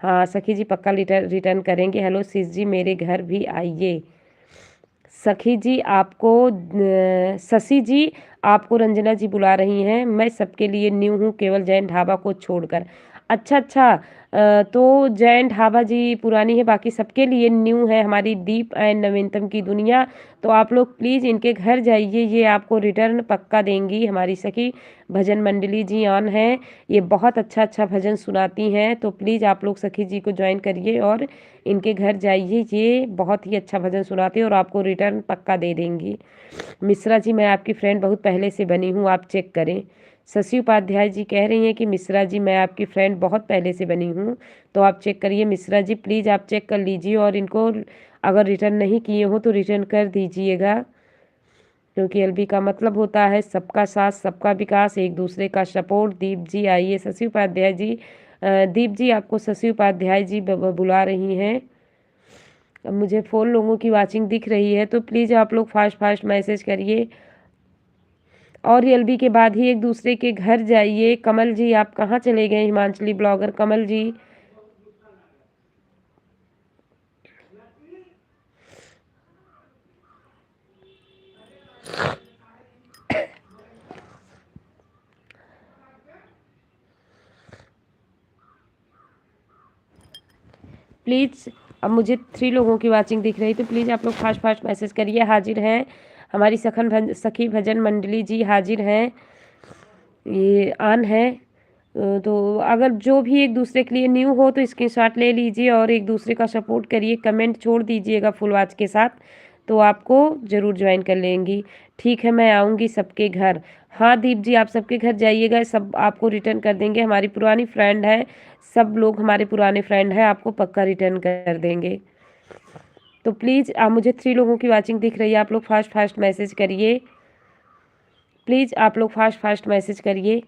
हाँ सखी जी पक्का रिटर्न करेंगे। हेलो सिस जी मेरे घर भी आइए। सखी जी आपको शशि जी आपको रंजना जी बुला रही हैं। मैं सबके लिए न्यू हूँ केवल जैन ढाबा को छोड़कर। अच्छा अच्छा, तो जैन ढाबा जी पुरानी है, बाकी सबके लिए न्यू है हमारी दीप एंड नवीनतम की दुनिया। तो आप लोग प्लीज़ इनके घर जाइए, ये आपको रिटर्न पक्का देंगी। हमारी सखी भजन मंडली जी ऑन है, ये बहुत अच्छा अच्छा भजन सुनाती हैं। तो प्लीज़ आप लोग सखी जी को ज्वाइन करिए और इनके घर जाइए, ये बहुत ही अच्छा भजन सुनाते हैं और आपको रिटर्न पक्का दे देंगी। मिश्रा जी मैं आपकी फ्रेंड बहुत पहले से बनी हूँ, आप चेक करें। शशि उपाध्याय जी कह रही हैं कि मिश्रा जी मैं आपकी फ्रेंड बहुत पहले से बनी हूँ, तो आप चेक करिए। मिश्रा जी प्लीज़ आप चेक कर लीजिए और इनको अगर रिटर्न नहीं किए हो तो रिटर्न कर दीजिएगा, क्योंकि एलबी का मतलब होता है सबका साथ सबका विकास, एक दूसरे का सपोर्ट। दीप जी आइए, शशि उपाध्याय जी, दीप जी आपको शशि उपाध्याय जी बुला रही हैं। अब मुझे 4 लोगों की वॉचिंग दिख रही है, तो प्लीज़ आप लोग फास्ट फास्ट मैसेज करिए और एलबी के बाद ही एक दूसरे के घर जाइए। कमल जी आप कहाँ चले गए, हिमांचली ब्लॉगर कमल जी। प्लीज़ अब मुझे 3 लोगों की वॉचिंग दिख रही, तो प्लीज़ आप लोग फास्ट फास्ट मैसेज करिए। हाजिर हैं हमारी सखी भजन मंडली जी, हाजिर हैं, ये ऑन है। तो अगर जो भी एक दूसरे के लिए न्यू हो तो स्क्रीनशॉट ले लीजिए और एक दूसरे का सपोर्ट करिए, कमेंट छोड़ दीजिएगा फुल वॉच के साथ, तो आपको ज़रूर ज्वाइन कर लेंगी। ठीक है मैं आऊँगी सबके घर। हाँ दीप जी आप सबके घर जाइएगा, सब आपको रिटर्न कर देंगे। हमारी पुरानी फ्रेंड है, सब लोग हमारे पुराने फ्रेंड हैं, आपको पक्का रिटर्न कर देंगे। तो प्लीज़ आप मुझे 3 लोगों की वॉचिंग दिख रही है, आप लोग फास्ट फास्ट मैसेज करिए। प्लीज़ आप लोग फास्ट फास्ट मैसेज करिए।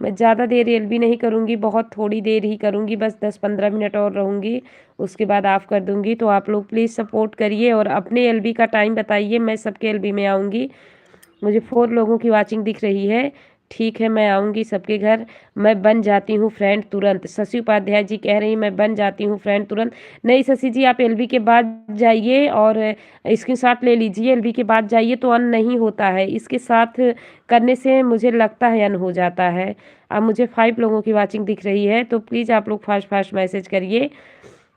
मैं ज़्यादा देर एलबी नहीं करूँगी, बहुत थोड़ी देर ही करूँगी, बस 10-15 मिनट और रहूँगी, उसके बाद ऑफ़ कर दूँगी। तो आप लोग प्लीज़ सपोर्ट करिए और अपने एलबी का टाइम बताइए, मैं सबके एलबी में आऊँगी। मुझे 4 लोगों की वॉचिंग दिख रही है। ठीक है मैं आऊँगी सबके घर, मैं बन जाती हूँ फ्रेंड तुरंत। शशि उपाध्याय जी कह रही हैं मैं बन जाती हूँ फ्रेंड तुरंत। नहीं शशि जी आप एलबी के बाद जाइए और स्क्रीनशॉट ले लीजिए, एलबी के बाद जाइए तो ऑन नहीं होता है, इसके साथ करने से मुझे लगता है ऑन हो जाता है। अब मुझे 5 लोगों की वॉचिंग दिख रही है, तो प्लीज़ आप लोग फास्ट फास्ट मैसेज करिए।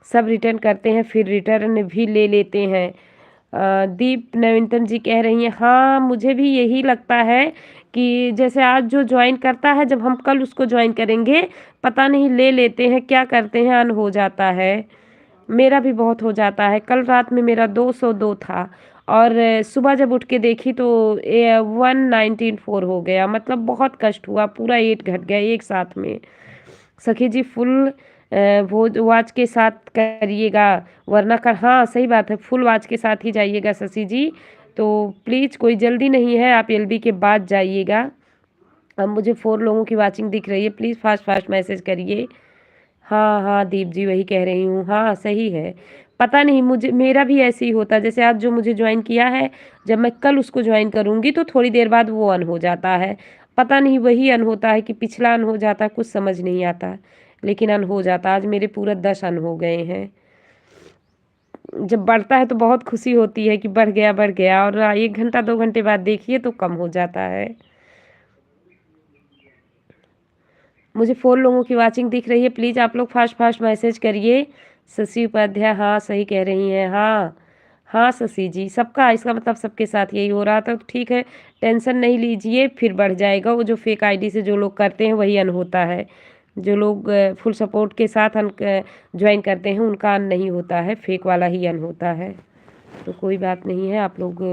सब रिटर्न करते हैं फिर रिटर्न भी ले लेते हैं। दीप नवीनतम जी कह रही हैं हाँ मुझे भी यही लगता है कि जैसे आज जो ज्वाइन करता है, जब हम कल उसको ज्वाइन करेंगे पता नहीं ले लेते हैं क्या करते हैं, अन हो जाता है। मेरा भी बहुत हो जाता है, कल रात में मेरा 202 था और सुबह जब उठ के देखी तो 194 हो गया, मतलब बहुत कष्ट हुआ, पूरा 8 घट गया एक साथ में। सखी जी फुल वो वॉच के साथ करिएगा, वरना कर, हाँ सही बात है, फुल वॉच के साथ ही जाइएगा शशि जी। तो प्लीज़ कोई जल्दी नहीं है, आप एलबी के बाद जाइएगा। अब मुझे 4 लोगों की वॉचिंग दिख रही है, प्लीज़ फास्ट फास्ट मैसेज करिए। हाँ हाँ दीप जी वही कह रही हूँ, हाँ सही है। पता नहीं मुझे, मेरा भी ऐसे ही होता है, जैसे आज जो मुझे ज्वाइन किया है, जब मैं कल उसको ज्वाइन करूँगी तो थोड़ी देर बाद वो अन हो जाता है। पता नहीं वही अन होता है कि पिछला अन हो जाता है, कुछ समझ नहीं आता, लेकिन अन हो जाता। आज मेरे पूरा 10 अन हो गए हैं। जब बढ़ता है तो बहुत खुशी होती है कि बढ़ गया, और 1 घंटा 2 घंटे बाद देखिए तो कम हो जाता है। मुझे 4 लोगों की वॉचिंग दिख रही है, प्लीज़ आप लोग फास्ट फास्ट मैसेज करिए। शशि उपाध्याय हाँ सही कह रही हैं, हाँ हाँ शशि जी सबका, इसका मतलब सबके साथ यही हो रहा था। तो ठीक है टेंशन नहीं लीजिए, फिर बढ़ जाएगा। वो जो फेक आईडी से जो लोग करते हैं वही अन होता है, जो लोग फुल सपोर्ट के साथ अन ज्वाइन करते हैं उनका अन नहीं होता है, फेक वाला ही अन होता है। तो कोई बात नहीं है, आप लोग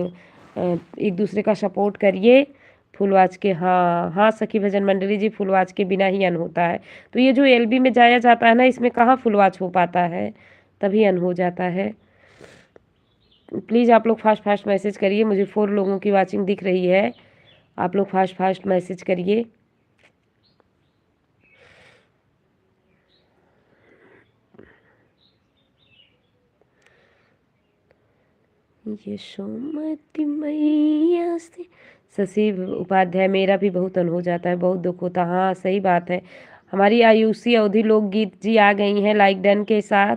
एक दूसरे का सपोर्ट करिए। फुल वॉच के, हाँ हाँ सखी भजन मंडली जी फुल वॉच के बिना ही अन होता है। तो ये जो एलबी में जाया जाता है ना, इसमें कहाँ फुल वॉच हो पाता है, तभी ऑन हो जाता है। प्लीज़ आप लोग फास्ट फास्ट मैसेज करिए। मुझे 4 लोगों की वाचिंग दिख रही है। आप लोग फास्ट फास्ट मैसेज करिए। यशोमती मैया से शशि उपाध्याय, मेरा भी बहुत अन हो जाता है, बहुत दुख होता है। हाँ सही बात है। हमारी आयुषी अवधि लोकगीत जी आ गई हैं लाइक डन के साथ।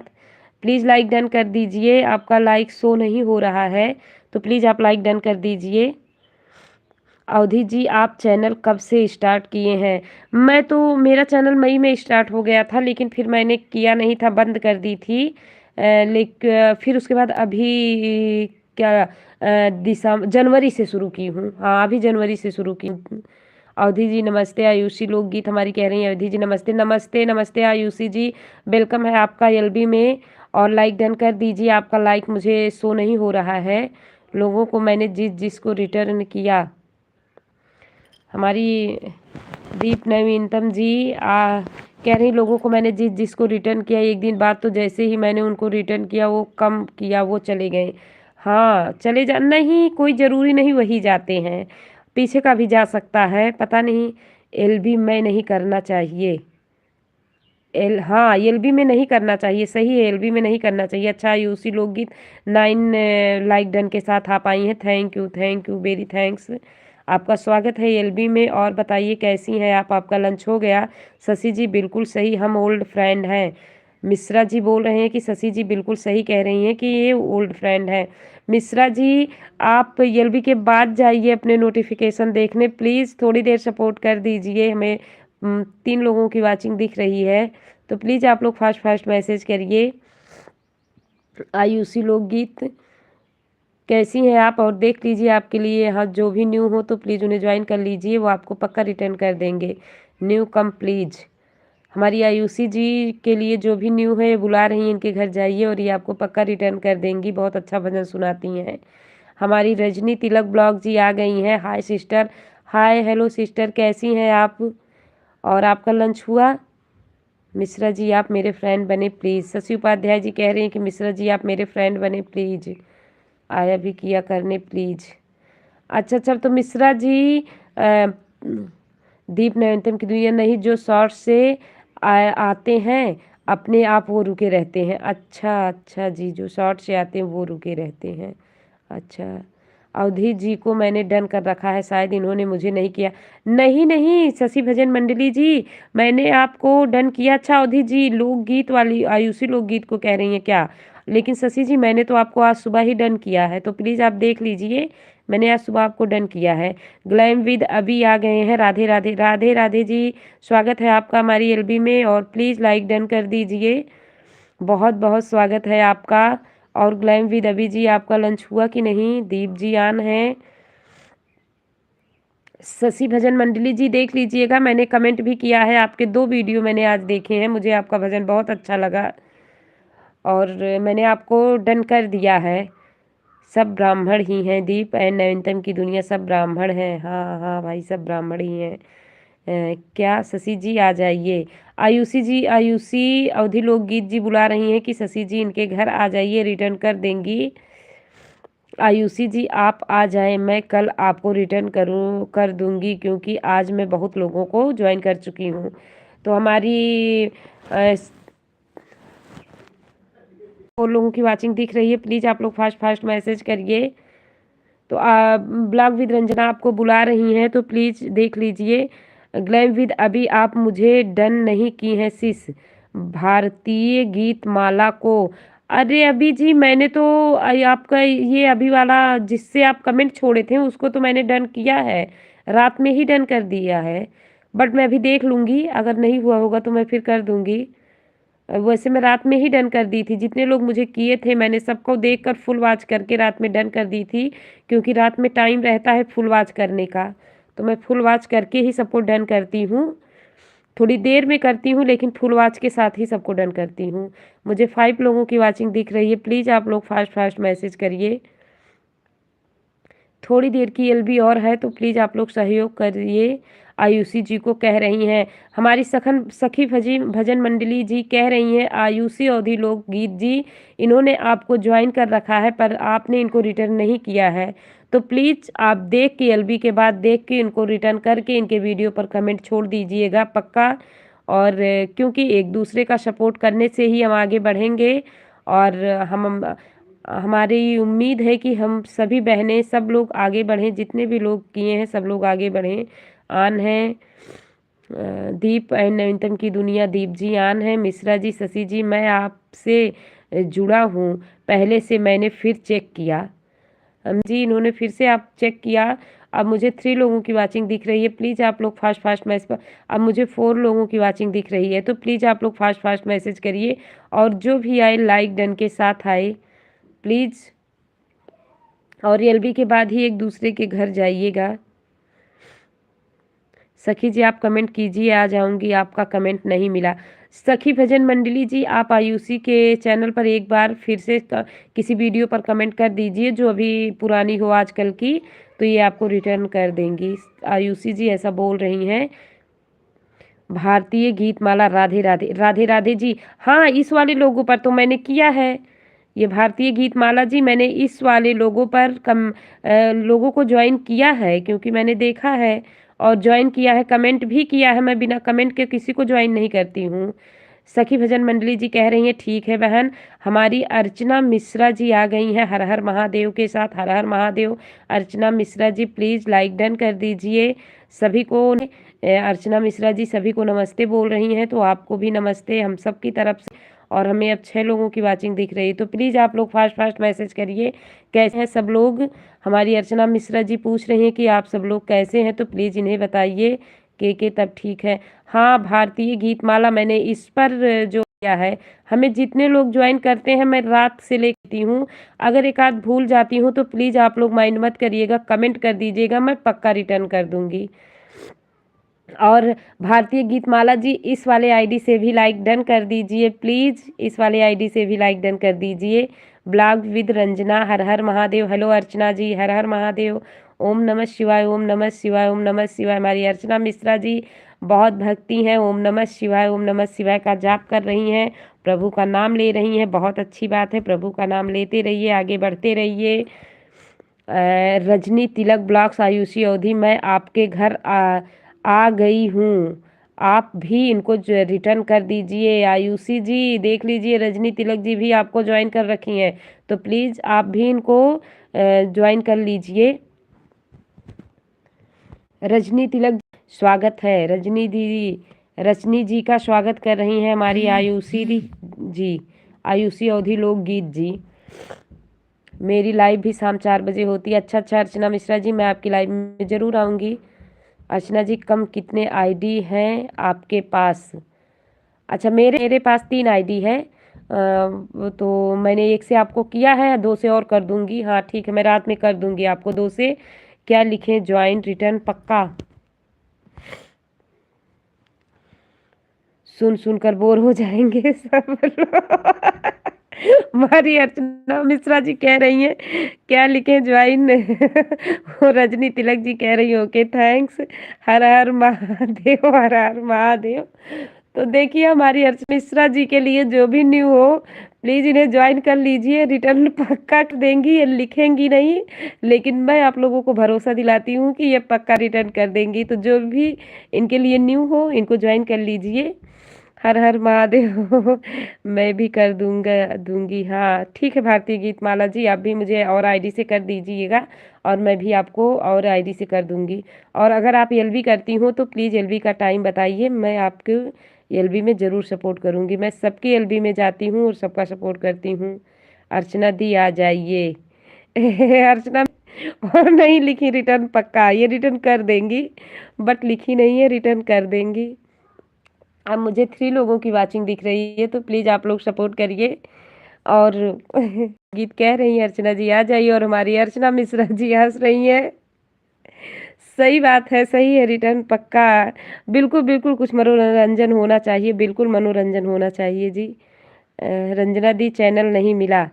प्लीज़ लाइक डन कर दीजिए। आपका लाइक शो नहीं हो रहा है तो प्लीज़ आप लाइक डन कर दीजिए। अवधि जी आप चैनल कब से स्टार्ट किए हैं? मैं तो, मेरा चैनल मई में स्टार्ट हो गया था, लेकिन फिर मैंने किया नहीं था, बंद कर दी थी। फिर उसके बाद अभी क्या दिसंबर जनवरी से शुरू की हूँ। हाँ अभी जनवरी से शुरू की हूँ। अवधि जी नमस्ते। आयुषी लोकगीत हमारी कह रही हैं। अवधि जी नमस्ते। नमस्ते नमस्ते आयुषी जी, वेलकम है आपका एलबी में। और लाइक डन कर दीजिए। आपका लाइक मुझे शो नहीं हो रहा है। लोगों को मैंने जिसको रिटर्न किया। हमारी दीप नवीनतम जी कह रही लोगों को मैंने जिसको रिटर्न किया, एक दिन बाद तो जैसे ही मैंने उनको रिटर्न किया वो कम किया, वो चले गए। हाँ चले जा, नहीं कोई ज़रूरी नहीं वही जाते हैं, पीछे का भी जा सकता है, पता नहीं। एलबी में नहीं करना चाहिए। हाँ एलबी में नहीं करना चाहिए, सही है, एलबी में नहीं करना चाहिए। अच्छा यूसी लोकगीत 9 लाइक डन के साथ आप आई हैं। Thank you very thanks. आपका स्वागत है एलबी में। और बताइए कैसी हैं आप? आपका लंच हो गया? शशि जी बिल्कुल सही, हम ओल्ड फ्रेंड हैं। मिश्रा जी बोल रहे हैं कि शशि जी बिल्कुल सही कह रही हैं कि ये ओल्ड फ्रेंड है। मिश्रा जी आप एलबी के बाद जाइए अपने नोटिफिकेशन देखने, प्लीज़ थोड़ी देर सपोर्ट कर दीजिए हमें। 3 लोगों की वाचिंग दिख रही है तो प्लीज़ आप लोग फास्ट फास्ट मैसेज करिए। आयुषी लोकगीत कैसी हैं आप? और देख लीजिए आपके लिए यहाँ जो भी न्यू हो तो प्लीज़ उन्हें ज्वाइन कर लीजिए, वो आपको पक्का रिटर्न कर देंगे। New come please. हमारी आयुषी जी के लिए जो भी न्यू है बुला रही हैं, इनके घर जाइए और ये आपको पक्का रिटर्न कर देंगी। बहुत अच्छा भजन सुनाती हैं। हमारी रजनी तिलक ब्लॉग जी आ गई हैं। हाय सिस्टर। हाय हेलो सिस्टर, कैसी हैं आप? और आपका लंच हुआ? मिश्रा जी आप मेरे फ्रेंड बने प्लीज़। शशि उपाध्याय जी कह रहे हैं कि मिश्रा जी आप मेरे फ्रेंड बने प्लीज़, आया भी किया करने प्लीज़। अच्छा तो मिश्रा जी दीप नयनतम की दुनिया नहीं, जो शॉर्ट से आते हैं अपने आप वो रुके रहते हैं। अच्छा जी, जो शॉर्ट से आते हैं वो रुके रहते हैं। अच्छा अवधि जी को मैंने डन कर रखा है, शायद इन्होंने मुझे नहीं किया। नहीं शशि भजन मंडली जी, मैंने आपको डन किया। अच्छा अवधि जी लोकगीत वाली आयुषी लोकगीत को कह रही हैं क्या? लेकिन शशि जी मैंने तो आपको आज सुबह ही डन किया है, तो प्लीज़ आप देख लीजिए, मैंने आज सुबह आपको डन किया है। ग्लैम विद अभी आ गए हैं। राधे राधे राधे राधे जी, स्वागत है आपका हमारी एलबी में। और प्लीज़ लाइक डन कर दीजिए, बहुत बहुत स्वागत है आपका। और ग्लैम विद अभी जी आपका लंच हुआ कि नहीं? दीप जी आन हैं। शशि भजन मंडली जी देख लीजिएगा, मैंने कमेंट भी किया है, आपके 2 वीडियो मैंने आज देखे हैं, मुझे आपका भजन बहुत अच्छा लगा और मैंने आपको डन कर दिया है। सब ब्राह्मण ही हैं दीप एंड नवीनतम की दुनिया, सब ब्राह्मण हैं। हाँ भाई सब ब्राह्मण ही हैं। क्या शशि जी आ जाइए। आयुषी अवधि लोकगीत जी बुला रही हैं कि शशि जी इनके घर आ जाइए, रिटर्न कर देंगी। आयुषी जी आप आ जाएं, मैं कल आपको रिटर्न कर दूंगी, क्योंकि आज मैं बहुत लोगों को ज्वाइन कर चुकी हूँ। तो हमारी 4 लोगों की वाचिंग दिख रही है, प्लीज़ आप लोग फास्ट फास्ट मैसेज करिए। तो ब्लॉग विद रंजना आपको बुला रही हैं तो प्लीज़ देख लीजिए। ग्लैम विद अभी आप मुझे डन नहीं की हैं सिस भारतीय गीत माला को। अरे अभी जी मैंने तो आपका ये अभी वाला जिससे आप कमेंट छोड़े थे उसको तो मैंने डन किया है, रात में ही डन कर दिया है। बट मैं अभी देख लूँगी, अगर नहीं हुआ होगा तो मैं फिर कर दूँगी। वैसे मैं रात में ही डन कर दी थी, जितने लोग मुझे किए थे मैंने सबको देखकर फुल वॉच करके रात में डन कर दी थी, क्योंकि रात में टाइम रहता है फुल वॉच करने का, तो मैं फुल वॉच करके ही सबको डन करती हूँ। थोड़ी देर में करती हूँ लेकिन फुल वॉच के साथ ही सबको डन करती हूँ। मुझे 5 लोगों की वाचिंग दिख रही है, प्लीज़ आप लोग फास्ट फास्ट मैसेज करिए। थोड़ी देर की एलबी और है तो प्लीज़ आप लोग सहयोग करिए। आयुषी जी को कह रही हैं। हमारी सखी भजन मंडली जी कह रही हैं आयुषी अवधि लोकगीत जी, इन्होंने आपको ज्वाइन कर रखा है पर आपने इनको रिटर्न नहीं किया है। तो प्लीज़ आप देख के एलबी के बाद देख के इनको रिटर्न करके इनके वीडियो पर कमेंट छोड़ दीजिएगा पक्का। और क्योंकि एक दूसरे का सपोर्ट करने से ही हम आगे बढ़ेंगे। और हमारी उम्मीद है कि हम सभी बहनें सब लोग आगे बढ़ें, जितने भी लोग किए हैं सब लोग आगे बढ़ें। आन है दीप एंड नवीनतम की दुनिया, दीप जी आन है। मिश्रा जी, शशि जी, मैं आपसे जुड़ा हूँ, पहले से मैंने फिर चेक किया। जी, इन्होंने फिर से आप चेक किया। अब मुझे 3 लोगों की वाचिंग दिख रही है, प्लीज़ आप लोग फास्ट मैसेज पर। अब मुझे 4 लोगों की वाचिंग दिख रही है, तो प्लीज़ आप लोग फास्ट मैसेज करिए। और जो भी आए लाइक डन के साथ आए प्लीज़। और एलबी के बाद ही एक दूसरे के घर जाइएगा। सखी जी आप कमेंट कीजिए, आ जाऊंगी, आपका कमेंट नहीं मिला। सखी भजन मंडली जी आप आयुषी के चैनल पर एक बार फिर से किसी वीडियो पर कमेंट कर दीजिए जो अभी पुरानी हो आजकल की, तो ये आपको रिटर्न कर देंगी। आयुषी जी ऐसा बोल रही हैं। भारतीय गीतमाला राधे राधे, राधे राधे जी, हाँ इस वाले लोगों पर तो मैंने किया है। ये भारतीय गीतमाला जी मैंने इस वाले लोगों पर लोगों को ज्वाइन किया है, क्योंकि मैंने देखा है और ज्वाइन किया है, कमेंट भी किया है। मैं बिना कमेंट के किसी को ज्वाइन नहीं करती हूँ। सखी भजन मंडली जी कह रही हैं ठीक है बहन। हमारी अर्चना मिश्रा जी आ गई हैं हर हर महादेव के साथ, हर हर महादेव। अर्चना Mishra ji please like done कर दीजिए सभी को। अर्चना मिश्रा जी सभी को नमस्ते बोल रही हैं, तो आपको भी नमस्ते हम सब की तरफ से। और हमें अब 6 लोगों की वाचिंग दिख रही है, तो प्लीज़ आप लोग फास्ट मैसेज करिए कैसे हैं सब लोग। हमारी अर्चना मिश्रा जी पूछ रही हैं कि आप सब लोग कैसे हैं, तो प्लीज़ इन्हें बताइए के तब ठीक है। हाँ भारतीय गीतमाला मैंने इस पर जो किया है, हमें जितने लोग ज्वाइन करते हैं मैं रात से लेती हूँ। अगर एक आध भूल जाती हूँ तो प्लीज़ आप लोग माइंड मत करिएगा, कमेंट कर दीजिएगा, मैं पक्का रिटर्न कर दूँगी। और भारतीय गीतमाला जी इस वाले आईडी से भी लाइक डन कर दीजिए प्लीज़, इस वाले आईडी से भी लाइक डन कर दीजिए। Blog with Ranjana, Har Har Mahadev. Hello Archana ji, Har Har Mahadev. ओम नमः शिवाय, ओम नमः शिवाय, ओम नमः शिवाय। हमारी अर्चना मिश्रा जी बहुत भक्ति हैं, ओम नमः शिवाय, ओम नमः शिवाय का जाप कर रही हैं, प्रभु का नाम ले रही हैं। बहुत अच्छी बात है, प्रभु का नाम लेते रहिए, आगे बढ़ते रहिए। रजनी तिलक ब्लॉग्स, आयुषी अवधि, मैं आपके घर आ गई हूँ, आप भी इनको रिटर्न कर दीजिए। आयुषी जी देख लीजिए, रजनी तिलक जी भी आपको ज्वाइन कर रखी हैं, तो प्लीज़ आप भी इनको ज्वाइन कर लीजिए। रजनी तिलक स्वागत है, रजनी दीदी, रजनी जी का स्वागत कर रही हैं हमारी आयुषी जी, आयुषी अवधि लोकगीत जी। मेरी लाइव भी शाम 4 बजे होती है। अच्छा अर्चना मिश्रा जी, मैं आपकी लाइव में ज़रूर आऊँगी। अर्चना जी कम कितने आईडी हैं आपके पास? अच्छा मेरे पास 3 आईडी है। तो मैंने एक से आपको किया है, 2 से और कर दूंगी। हाँ ठीक है, मैं रात में कर दूंगी आपको 2 से। क्या लिखें, ज्वाइन रिटर्न पक्का? सुन कर बोर हो जाएंगे सब लोग। हमारी अर्चना मिश्रा जी कह रही हैं क्या लिखें, ज्वाइन। वो रजनी तिलक जी कह रही ओके थैंक्स, हर हर महादेव, हर हर महादेव। तो देखिए हमारी अर्चना मिश्रा जी के लिए जो भी न्यू हो प्लीज़ इन्हें ज्वाइन कर लीजिए, रिटर्न पक्का कर देंगी, ये लिखेंगी नहीं लेकिन मैं आप लोगों को भरोसा दिलाती हूँ कि ये पक्का रिटर्न कर देंगी। तो जो भी इनके लिए न्यू हो इनको ज्वाइन कर लीजिए। हर हर महादेव। मैं भी कर दूंगी। हाँ ठीक है भारतीय गीतमाला जी, आप भी मुझे और आईडी से कर दीजिएगा और मैं भी आपको और आईडी से कर दूंगी। और अगर आप एलबी करती हो तो प्लीज़ एलबी का टाइम बताइए, मैं आपको एलबी में ज़रूर सपोर्ट करूंगी। मैं सबकी एलबी में जाती हूँ और सबका सपोर्ट करती हूँ। अर्चना दी आ जाइए। अर्चना और नहीं लिखी रिटर्न पक्का, ये रिटर्न कर देंगी बट लिखी नहीं है, रिटर्न कर देंगी। अब मुझे 3 लोगों की वाचिंग दिख रही है, तो प्लीज़ आप लोग सपोर्ट करिए। और गीत कह रही हैं अर्चना जी आ जाइए, और हमारी अर्चना मिश्रा जी हंस रही हैं। सही बात है, सही है, रिटर्न पक्का। बिल्कुल बिल्कुल, कुछ मनोरंजन होना चाहिए, बिल्कुल मनोरंजन होना चाहिए जी। रंजना दी चैनल नहीं मिला।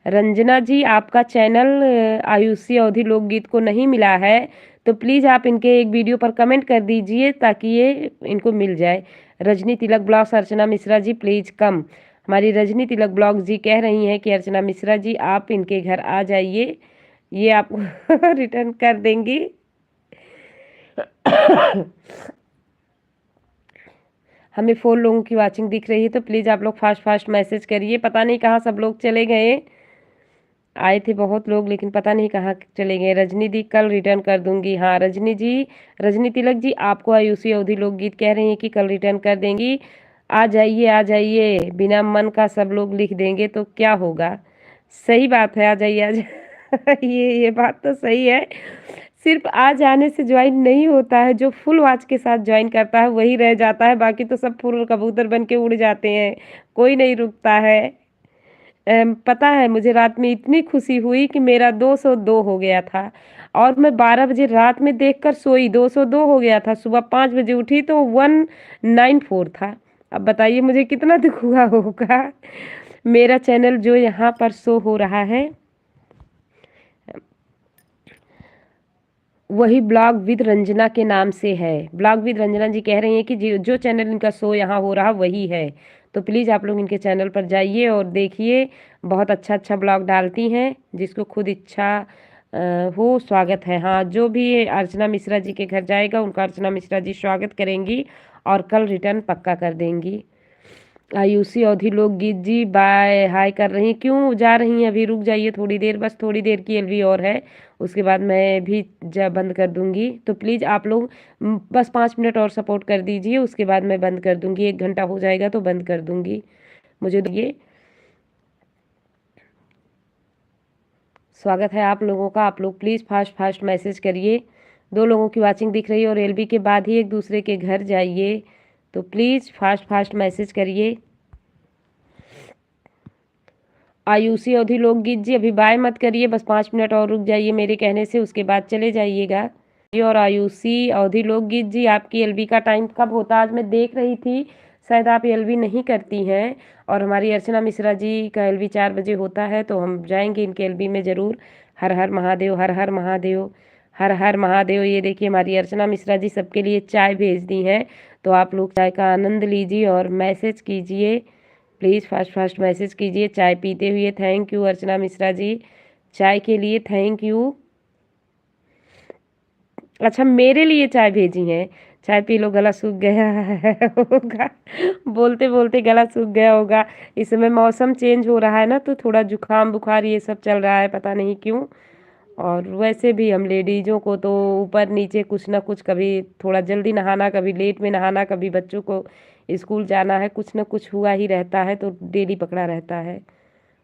रंजना जी, आपका चैनल आयुषी अवधी लोकगीत को नहीं मिला है, तो प्लीज़ आप इनके एक वीडियो पर कमेंट कर दीजिए ताकि ये इनको मिल जाए। Rajni Tilak blogs, Archana Mishra ji please come. हमारी रजनी तिलक ब्लॉग्स जी कह रही हैं कि अर्चना मिश्रा जी आप इनके घर आ जाइए, ये आपको रिटर्न कर देंगी। हमें 4 लोगों की वाचिंग दिख रही है, तो प्लीज़ आप लोग फास्ट फास्ट मैसेज करिए। पता नहीं कहाँ सब लोग चले गए। आए थे बहुत लोग, लेकिन पता नहीं कहाँ चले गए। रजनी दी कल रिटर्न कर दूंगी। हाँ रजनी जी, रजनी तिलक जी आपको आयुषी अवधी लोकगीत कह रही हैं कि कल रिटर्न कर देंगी। आ जाइए आ जाइए, बिना मन का सब लोग लिख देंगे तो क्या होगा। सही बात है, आ जाइए आ जाइए। ये बात तो सही है। सिर्फ आ जाने से ज्वाइन नहीं होता है, जो फुल वॉच के साथ ज्वाइन करता है वही रह जाता है, बाकी तो सब फुल कबूतर बन के उड़ जाते हैं, कोई नहीं रुकता है। पता है मुझे रात में इतनी खुशी हुई कि मेरा 202 हो गया था, और मैं 12 बजे रात में देखकर सोई, 202 हो गया था। सुबह 5 बजे उठी तो 194 था। अब बताइए मुझे कितना दुख हुआ होगा। मेरा चैनल जो यहाँ पर शो हो रहा है वही ब्लॉग विद रंजना के नाम से है। ब्लॉग विद रंजना जी कह रही हैं कि जो चैनल इनका शो यहाँ हो रहा वही है, तो प्लीज़ आप लोग इनके चैनल पर जाइए और देखिए। बहुत अच्छा अच्छा ब्लॉग डालती हैं, जिसको खुद इच्छा हो स्वागत है। हाँ, जो भी अर्चना मिश्रा जी के घर जाएगा उनका अर्चना मिश्रा जी स्वागत करेंगी और कल रिटर्न पक्का कर देंगी। आयुषी अवधी लोकगीत जी बाय हाय कर रही हैं। क्यों जा रही हैं, अभी रुक जाइए थोड़ी देर, बस थोड़ी देर की एलवी और है, उसके बाद मैं भी बंद कर दूंगी। तो प्लीज़ आप लोग बस 5 मिनट और सपोर्ट कर दीजिए, उसके बाद मैं बंद कर दूंगी। 1 घंटा हो जाएगा तो बंद कर दूंगी। मुझे ये स्वागत है आप लोगों का। आप लोग प्लीज़ फास्ट फास्ट मैसेज करिए। 2 लोगों की वाचिंग दिख रही है और एलबी के बाद ही एक दूसरे के घर जाइए, तो प्लीज़ फास्ट फास्ट मैसेज करिए। आयुषी अवधी लोकगीत जी अभी बाय मत करिए, बस 5 मिनट और रुक जाइए मेरे कहने से, उसके बाद चले जाइएगा। और आयुषी अवधी लोकगीत जी आपकी एलबी का टाइम कब होता है? आज मैं देख रही थी शायद आप एलबी नहीं करती हैं, और हमारी अर्चना मिश्रा जी का एलबी 4 बजे होता है, तो हम जाएंगे इनके एलबी में ज़रूर। हर हर महादेव, हर हर महादेव, हर हर महादेव। ये देखिए हमारी अर्चना मिश्रा जी सबके लिए चाय भेज दी हैं, तो आप लोग चाय का आनंद लीजिए और मैसेज कीजिए। प्लीज़ फास्ट फास्ट मैसेज कीजिए चाय पीते हुए। थैंक यू अर्चना मिश्रा जी, चाय के लिए थैंक यू। अच्छा, मेरे लिए चाय भेजी हैं। चाय पी लो, गला सूख गया है होगा, बोलते बोलते गला सूख गया होगा। इस समय मौसम चेंज हो रहा है ना, तो थोड़ा जुकाम बुखार ये सब चल रहा है, पता नहीं क्यों। और वैसे भी हम लेडीज़ों को तो ऊपर नीचे कुछ ना कुछ, कभी थोड़ा जल्दी नहाना, कभी लेट में नहाना, कभी बच्चों को स्कूल जाना है, कुछ ना कुछ हुआ ही रहता है, तो डेली पकड़ा रहता है।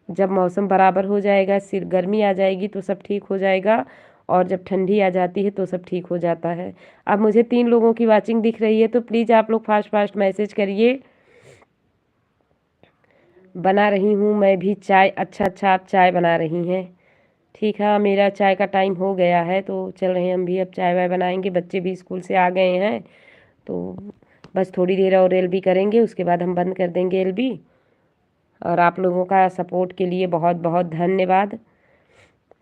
जब मौसम बराबर हो जाएगा, सिर गर्मी आ जाएगी तो सब ठीक हो जाएगा, और जब ठंडी आ जाती है तो सब ठीक हो जाता है। अब मुझे 3 लोगों की वाचिंग दिख रही है, तो प्लीज़ आप लोग फास्ट फास्ट मैसेज करिए। बना रही हूँ मैं भी चाय। अच्छा अच्छा, आप चाय बना रही हैं, ठीक है। मेरा चाय का टाइम हो गया है, तो चल रहे हैं हम भी अब चाय वाय बनाएंगे। बच्चे भी स्कूल से आ गए हैं, तो बस थोड़ी देर और एलबी करेंगे, उसके बाद हम बंद कर देंगे एलबी। और आप लोगों का सपोर्ट के लिए बहुत बहुत धन्यवाद।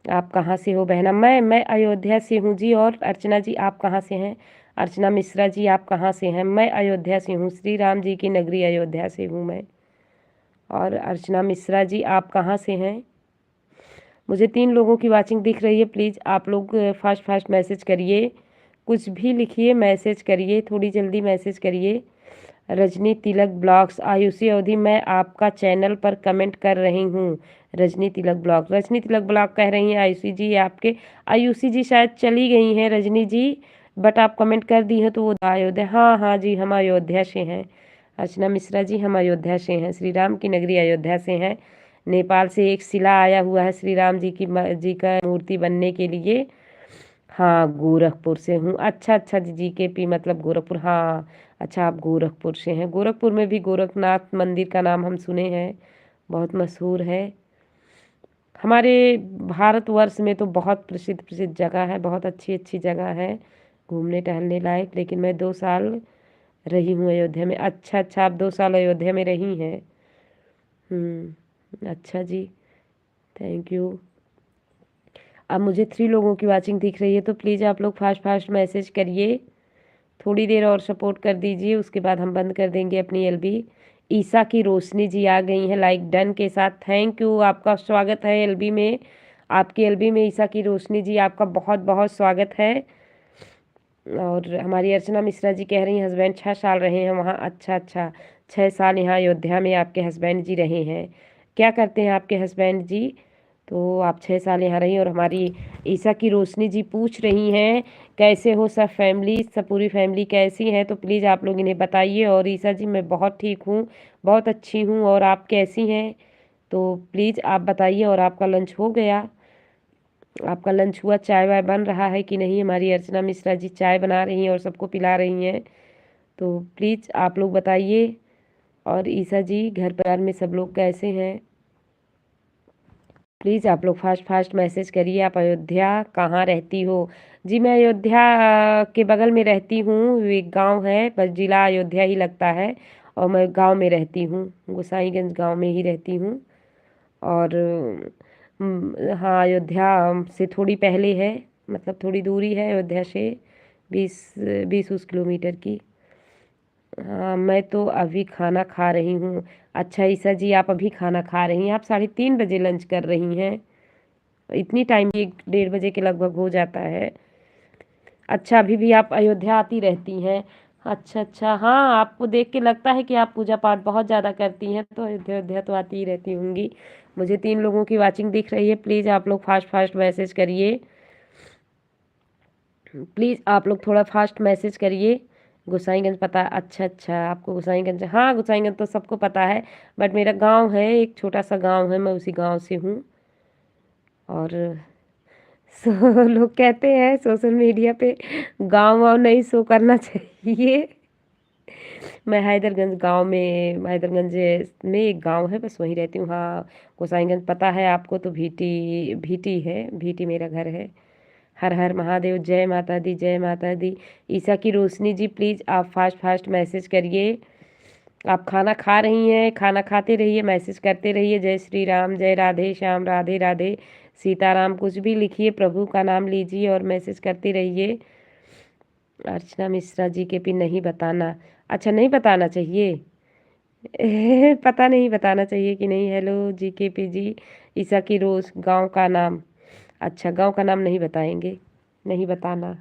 आप कहाँ से हो बहना? मैं अयोध्या से हूँ जी। और अर्चना जी आप कहाँ से हैं? अर्चना मिश्रा जी आप कहाँ से हैं? मैं अयोध्या से हूँ, श्री राम जी की नगरी अयोध्या से हूँ मैं। और अर्चना मिश्रा जी आप कहाँ से हैं? मुझे 3 लोगों की वाचिंग दिख रही है। प्लीज़ आप लोग फास्ट फास्ट मैसेज करिए, कुछ भी लिखिए, मैसेज करिए, थोड़ी जल्दी मैसेज करिए। रजनी तिलक ब्लॉग्स, आयुषी अवधी मैं आपका चैनल पर कमेंट कर रही हूँ। रजनी तिलक ब्लॉग, रजनी तिलक ब्लॉग कह रही हैं आयुषी जी आपके। आयुषी जी शायद चली गई हैं रजनी जी, बट आप कमेंट कर दी हैं तो वो अयोध्या। हाँ हाँ जी, हम अयोध्या से हैं। अर्चना मिश्रा जी हम अयोध्या से हैं, श्री राम की नगरी अयोध्या से हैं। नेपाल से एक शिला आया हुआ है श्री राम जी की जी का मूर्ति बनने के लिए। हाँ, गोरखपुर से हूँ। अच्छा अच्छा जी, जीकेपी मतलब गोरखपुर। हाँ अच्छा, आप गोरखपुर से हैं। गोरखपुर में भी गोरखनाथ मंदिर का नाम हम सुने हैं, बहुत मशहूर है। हमारे भारतवर्ष में तो बहुत प्रसिद्ध प्रसिद्ध जगह है, बहुत अच्छी अच्छी जगह है घूमने टहलने लायक। लेकिन मैं 2 साल रही हूँ अयोध्या में। अच्छा अच्छा, आप 2 साल अयोध्या में रही हैं। अच्छा जी, थैंक यू। अब मुझे 3 लोगों की वॉचिंग दिख रही है, तो प्लीज़ आप लोग फास्ट फास्ट मैसेज करिए। थोड़ी देर और सपोर्ट कर दीजिए, उसके बाद हम बंद कर देंगे अपनी एलबी। ईसा की रोशनी जी आ गई हैं लाइक डन के साथ। थैंक यू, आपका स्वागत है एलबी में। आपकी एलबी में ईसा की रोशनी जी, आपका बहुत बहुत स्वागत है। और हमारी अर्चना मिश्रा जी कह रही हैं हस्बैंड 6 साल रहे हैं वहाँ। अच्छा अच्छा, 6 साल यहाँ अयोध्या में आपके हस्बैंड जी रहे हैं। क्या करते हैं आपके हस्बैंड जी? तो आप 6 साल यहाँ रही। और हमारी ईसा की रोशनी जी पूछ रही हैं कैसे हो सब फैमिली, सब पूरी फैमिली कैसी है? तो प्लीज़ आप लोग इन्हें बताइए। और ईसा जी मैं बहुत ठीक हूँ, बहुत अच्छी हूँ, और आप कैसी हैं? तो प्लीज़ आप बताइए। और आपका लंच हो गया? आपका लंच हुआ? चाय वाय बन रहा है कि नहीं? हमारी अर्चना मिश्रा जी चाय बना रही हैं और सबको पिला रही हैं। तो प्लीज़ आप लोग बताइए। और ईसा जी घर परिवार में सब लोग कैसे हैं? प्लीज़ आप लोग फास्ट फास्ट मैसेज करिए। आप अयोध्या कहाँ रहती हो? जी मैं अयोध्या के बगल में रहती हूँ, एक गांव है, बस जिला अयोध्या ही लगता है। और मैं गांव में रहती हूँ, गोसाईगंज गांव में ही रहती हूँ। और हाँ, अयोध्या से थोड़ी पहले है, मतलब थोड़ी दूरी है अयोध्या से, 20 किलोमीटर की। हाँ, मैं तो अभी खाना खा रही हूँ। अच्छा ईसा जी, आप अभी खाना खा रही हैं? आप 3:30 बजे लंच कर रही हैं? इतनी टाइम 1-1:30 बजे के लगभग हो जाता है। अच्छा, अभी भी आप अयोध्या आती रहती हैं? अच्छा अच्छा, हाँ आपको देख के लगता है कि आप पूजा पाठ बहुत ज़्यादा करती हैं, तो अयोध्या अयोध्या तो आती ही रहती होंगी। मुझे 3 लोगों की वाचिंग दिख रही है। प्लीज़ आप लोग फास्ट फास्ट मैसेज करिए। प्लीज़ आप लोग थोड़ा फास्ट मैसेज करिए। गोसाईगंज पता? अच्छा अच्छा, आपको गोसाईगंज, हाँ गोसाईगंज तो सबको पता है, बट मेरा गांव है, एक छोटा सा गांव है, मैं उसी गांव से हूँ। और लोग कहते हैं सोशल मीडिया पे गांव वाँव नहीं शो करना चाहिए। मैं हैदरगंज गांव में, हैदरगंज में एक गांव है, बस वहीं रहती हूँ। हाँ, गोसाईगंज पता है आपको? तो भीटी, भीटी है, भीटी मेरा घर है। हर हर महादेव, जय माता दी, जय माता दी। ईसा की रोशनी जी प्लीज़ आप फास्ट फास्ट मैसेज करिए। आप खाना खा रही हैं, खाना खाते रहिए, मैसेज करते रहिए। जय श्री राम, जय राधे श्याम, राधे राधे सीताराम, कुछ भी लिखिए, प्रभु का नाम लीजिए और मैसेज करते रहिए। अर्चना मिश्रा जी के पिन नहीं बताना? अच्छा, नहीं बताना चाहिए। पता नहीं बताना चाहिए कि नहीं। हेलो जी के पी जी। ईसा की रोज, गांव का नाम? अच्छा, गांव का नाम नहीं बताएंगे, नहीं बताना।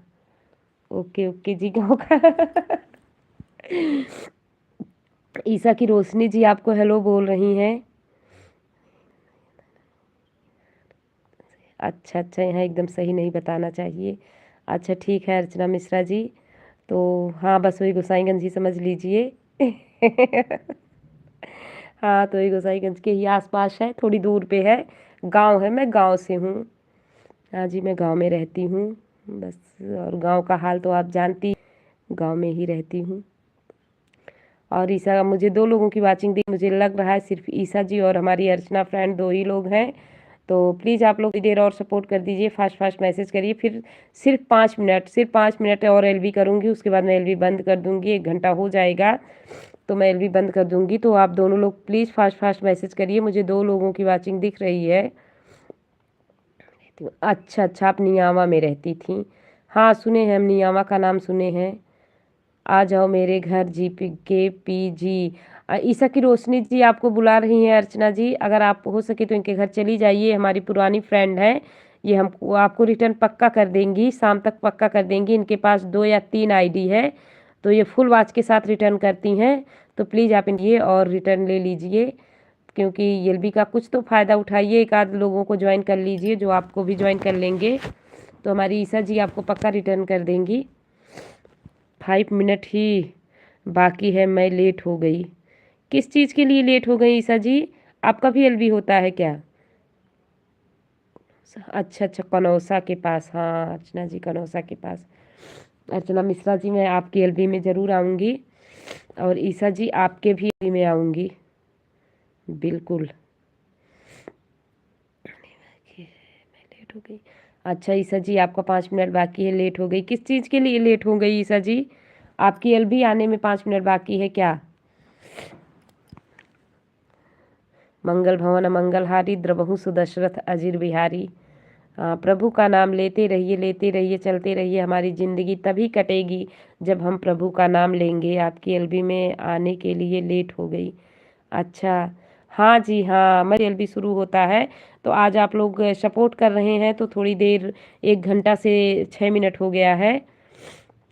ओके ओके जी, गांव का। ईसा की रोशनी जी आपको हेलो बोल रही हैं। अच्छा अच्छा, यहाँ एकदम सही नहीं बताना चाहिए। अच्छा ठीक है अर्चना मिश्रा जी, तो हाँ बस वही गोसाईगंज ही समझ लीजिए। हाँ, तो ये गोसाईगंज के ही आसपास है, थोड़ी दूर पे है। गांव है, मैं गांव से हूँ। हाँ जी, मैं गांव में रहती हूँ बस। और गांव का हाल तो आप जानती, गांव में ही रहती हूँ। और ईसा, मुझे 2 लोगों की वाचिंग दी, मुझे लग रहा है सिर्फ ईसा जी और हमारी अर्चना फ्रेंड 2 ही लोग हैं। तो प्लीज़ आप लोग देर और सपोर्ट कर दीजिए, फास्ट फास्ट मैसेज करिए। फिर सिर्फ 5 मिनट, सिर्फ 5 मिनट और एलबी करूँगी, उसके बाद मैं एलबी बंद कर दूँगी। 1 घंटा हो जाएगा तो मैं एलबी बंद कर दूँगी। तो आप दोनों लोग प्लीज़ फास्ट फास्ट मैसेज करिए। मुझे 2 लोगों की वाचिंग दिख रही है। अच्छा अच्छा, आप नियामा में रहती थी? हाँ सुने हैं, हम नियामा का नाम सुने हैं। आ जाओ मेरे घर जी पी के पी जी। ईसा की रोशनी जी आपको बुला रही हैं अर्चना जी, अगर आप हो सके तो इनके घर चली जाइए। हमारी पुरानी फ्रेंड है ये, हम आपको रिटर्न पक्का कर देंगी, शाम तक पक्का कर देंगी। इनके पास 2 या 3 आईडी है, तो ये फुल वॉच के साथ रिटर्न करती हैं। तो प्लीज़ आप इनके और रिटर्न ले लीजिए, क्योंकि एलबी का कुछ तो फ़ायदा उठाइए। एक आध लोगों को ज्वाइन कर लीजिए जो आपको भी ज्वाइन कर लेंगे, तो हमारी ईसा जी आपको पक्का रिटर्न कर देंगी। 5 मिनट ही बाकी है, मैं लेट हो गई। किस चीज़ के लिए लेट हो गई ईसा जी? आपका भी एलबी होता है क्या? अच्छा अच्छा, कनौसा के पास, हाँ अर्चना जी कनौसा के पास। अर्चना मिश्रा जी मैं आपकी एलबी में ज़रूर आऊँगी, और ईसा जी आपके भी एलबी में आऊँगी बिल्कुल। मैं लेट हो गई। अच्छा ईसा जी, आपका 5 मिनट बाकी है, लेट हो गई। किस चीज़ के लिए लेट हो गई ईसा जी? आपकी एलबी आने में 5 मिनट बाकी है क्या? मंगल भवन मंगलहारी द्रवहु सुदशरथ अजीर बिहारी। प्रभु का नाम लेते रहिए, चलते रहिए। हमारी ज़िंदगी तभी कटेगी जब हम प्रभु का नाम लेंगे। आपकी एलबी में आने के लिए लेट हो गई। अच्छा, हाँ जी हाँ, हमारी एलबी शुरू होता है। तो आज आप लोग सपोर्ट कर रहे हैं तो थोड़ी देर 1 घंटा से 6 मिनट हो गया है।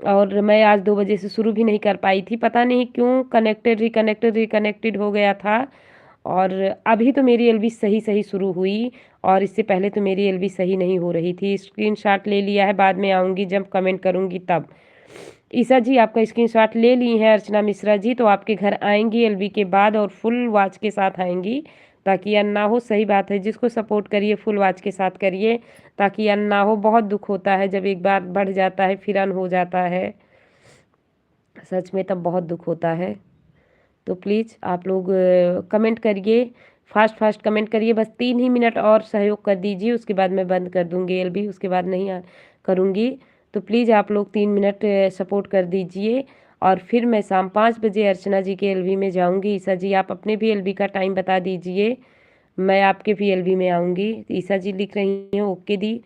और मैं आज 2 बजे से शुरू भी नहीं कर पाई थी, पता नहीं क्यों रिकनेक्टेड हो गया था। और अभी तो मेरी एलबी सही शुरू हुई और इससे पहले तो मेरी एलबी सही नहीं हो रही थी। स्क्रीनशॉट ले लिया है, बाद में आऊँगी जब कमेंट करूँगी तब। ईसा जी आपका स्क्रीनशॉट ले ली है अर्चना मिश्रा जी, तो आपके घर आएंगी एलबी के बाद और फुल वॉच के साथ आएंगी, ताकि अन ना हो। सही बात है, जिसको सपोर्ट करिए फुल वॉच के साथ करिए ताकि अन ना हो। बहुत दुख होता है जब एक बार बढ़ जाता है फिर अन हो जाता है, सच में तब बहुत दुख होता है। तो प्लीज़ आप लोग कमेंट करिए, फास्ट कमेंट करिए। बस 3 ही मिनट और सहयोग कर दीजिए, उसके बाद मैं बंद कर दूँगी एलबी, उसके बाद नहीं करूँगी। तो प्लीज़ आप लोग 3 मिनट सपोर्ट कर दीजिए और फिर मैं शाम 5 बजे अर्चना जी के एलबी में जाऊँगी। ईसा जी आप अपने भी एलबी का टाइम बता दीजिए, मैं आपके भी एलबी में आऊँगी। ईसा जी लिख रही हैं ओके दी।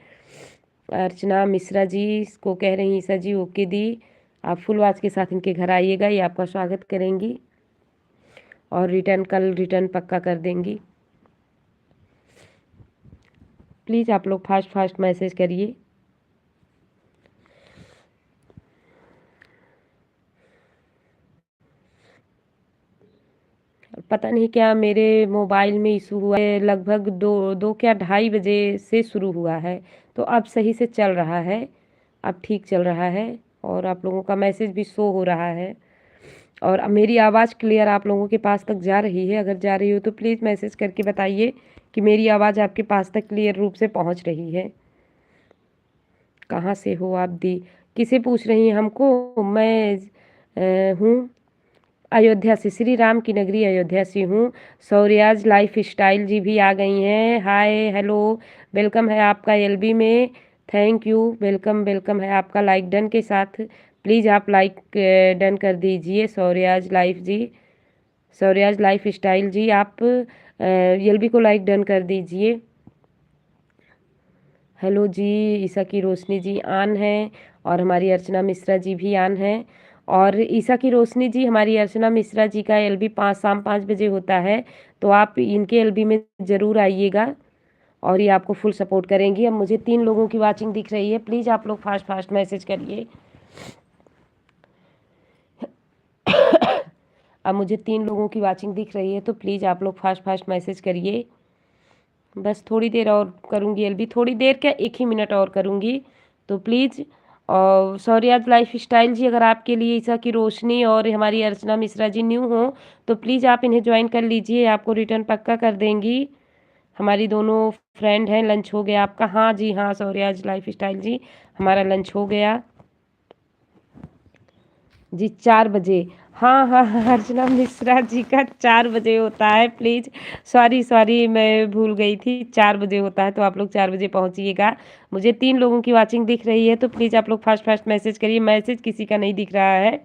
अर्चना मिश्रा जी को कह रही हैं ईसा जी ओके दी। आप फुल वॉच के साथ इनके घर आइएगा, ये आपका स्वागत करेंगी और कल रिटर्न पक्का कर देंगी। प्लीज़ आप लोग फास्ट मैसेज करिए। पता नहीं क्या मेरे मोबाइल में इशू हुआ है, लगभग 2 क्या 2:30 बजे से शुरू हुआ है, तो अब सही से चल रहा है, अब ठीक चल रहा है और आप लोगों का मैसेज भी शो हो रहा है। और अब मेरी आवाज़ क्लियर आप लोगों के पास तक जा रही है? अगर जा रही हो तो प्लीज़ मैसेज करके बताइए कि मेरी आवाज़ आपके पास तक क्लियर रूप से पहुंच रही है। कहाँ से हो आप दी? किसे पूछ रही हैं हमको? मैं हूँ अयोध्या से, श्री राम की नगरी अयोध्या से हूँ। सौर्याज लाइफ स्टाइल जी भी आ गई हैं। हाय हेलो, वेलकम है आपका एलबी में। थैंक यू, वेलकम है आपका लाइक डन के साथ। प्लीज़ आप लाइक डन कर दीजिए। सौर्याज लाइफ स्टाइल जी आप एलबी को लाइक डन कर दीजिए। हेलो जी, ईसा की रोशनी जी आन हैं और हमारी अर्चना मिश्रा जी भी आन हैं। और ईसा की रोशनी जी, हमारी अर्चना मिश्रा जी का एलबी शाम 5 बजे होता है, तो आप इनके एलबी में ज़रूर आइएगा और ये आपको फुल सपोर्ट करेंगी। अब मुझे 3 लोगों की वाचिंग दिख रही है, प्लीज़ आप लोग फास्ट मैसेज करिए। अब मुझे 3 लोगों की वाचिंग दिख रही है, तो प्लीज़ आप लोग फास्ट मैसेज करिए। बस थोड़ी देर और करूँगी एलबी, थोड़ी देर क्या 1 ही मिनट और करूँगी, तो प्लीज़। और सौर्याज लाइफ स्टाइल जी, अगर आपके लिए ईसा की रोशनी और हमारी अर्चना मिश्रा जी न्यू हो तो प्लीज़ आप इन्हें ज्वाइन कर लीजिए, आपको रिटर्न पक्का कर देंगी। हमारी दोनों फ्रेंड हैं। लंच हो गया आपका? हाँ जी हाँ, सौर्याज लाइफ स्टाइल जी, हमारा लंच हो गया जी 4 बजे। हाँ, अर्चना मिश्रा जी का 4 बजे होता है। प्लीज़ सॉरी मैं भूल गई थी, 4 बजे होता है, तो आप लोग 4 बजे पहुँचिएगा। मुझे 3 लोगों की वाचिंग दिख रही है, तो प्लीज़ आप लोग फास्ट मैसेज करिए। मैसेज किसी का नहीं दिख रहा है,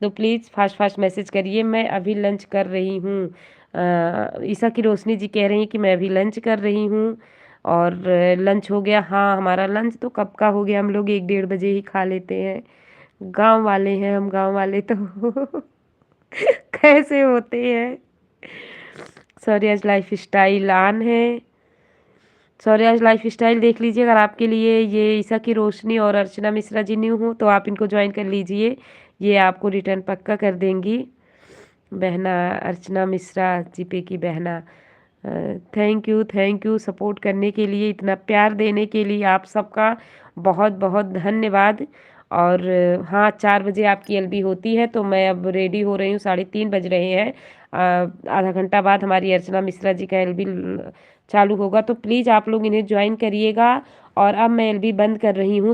तो प्लीज़ फास्ट मैसेज करिए। मैं अभी लंच कर रही हूँ। ईसा की रोशनी जी कह रही हैं कि मैं अभी लंच कर रही हूँ और लंच हो गया। हाँ, हमारा लंच तो कब का हो गया, हम लोग 1 डेढ़ बजे ही खा लेते हैं। गांव वाले हैं हम, गांव वाले तो कैसे होते हैं। सौर्याज लाइफ स्टाइल ऑन है। सौर्याज लाइफ स्टाइल देख लीजिए, अगर आपके लिए ये ईसा की रोशनी और अर्चना मिश्रा जी न्यू हो तो आप इनको ज्वाइन कर लीजिए, ये आपको रिटर्न पक्का कर देंगी। बहना अर्चना मिश्रा जीपे की बहना, थैंक यू सपोर्ट करने के लिए, इतना प्यार देने के लिए आप सबका बहुत बहुत धन्यवाद। और हाँ, 4 बजे आपकी एलबी होती है, तो मैं अब रेडी हो रही हूँ, 3:30 बज रहे हैं। आधा घंटा बाद हमारी अर्चना मिश्रा जी का एलबी चालू होगा, तो प्लीज़ आप लोग इन्हें ज्वाइन करिएगा। और अब मैं एलबी बंद कर रही हूँ।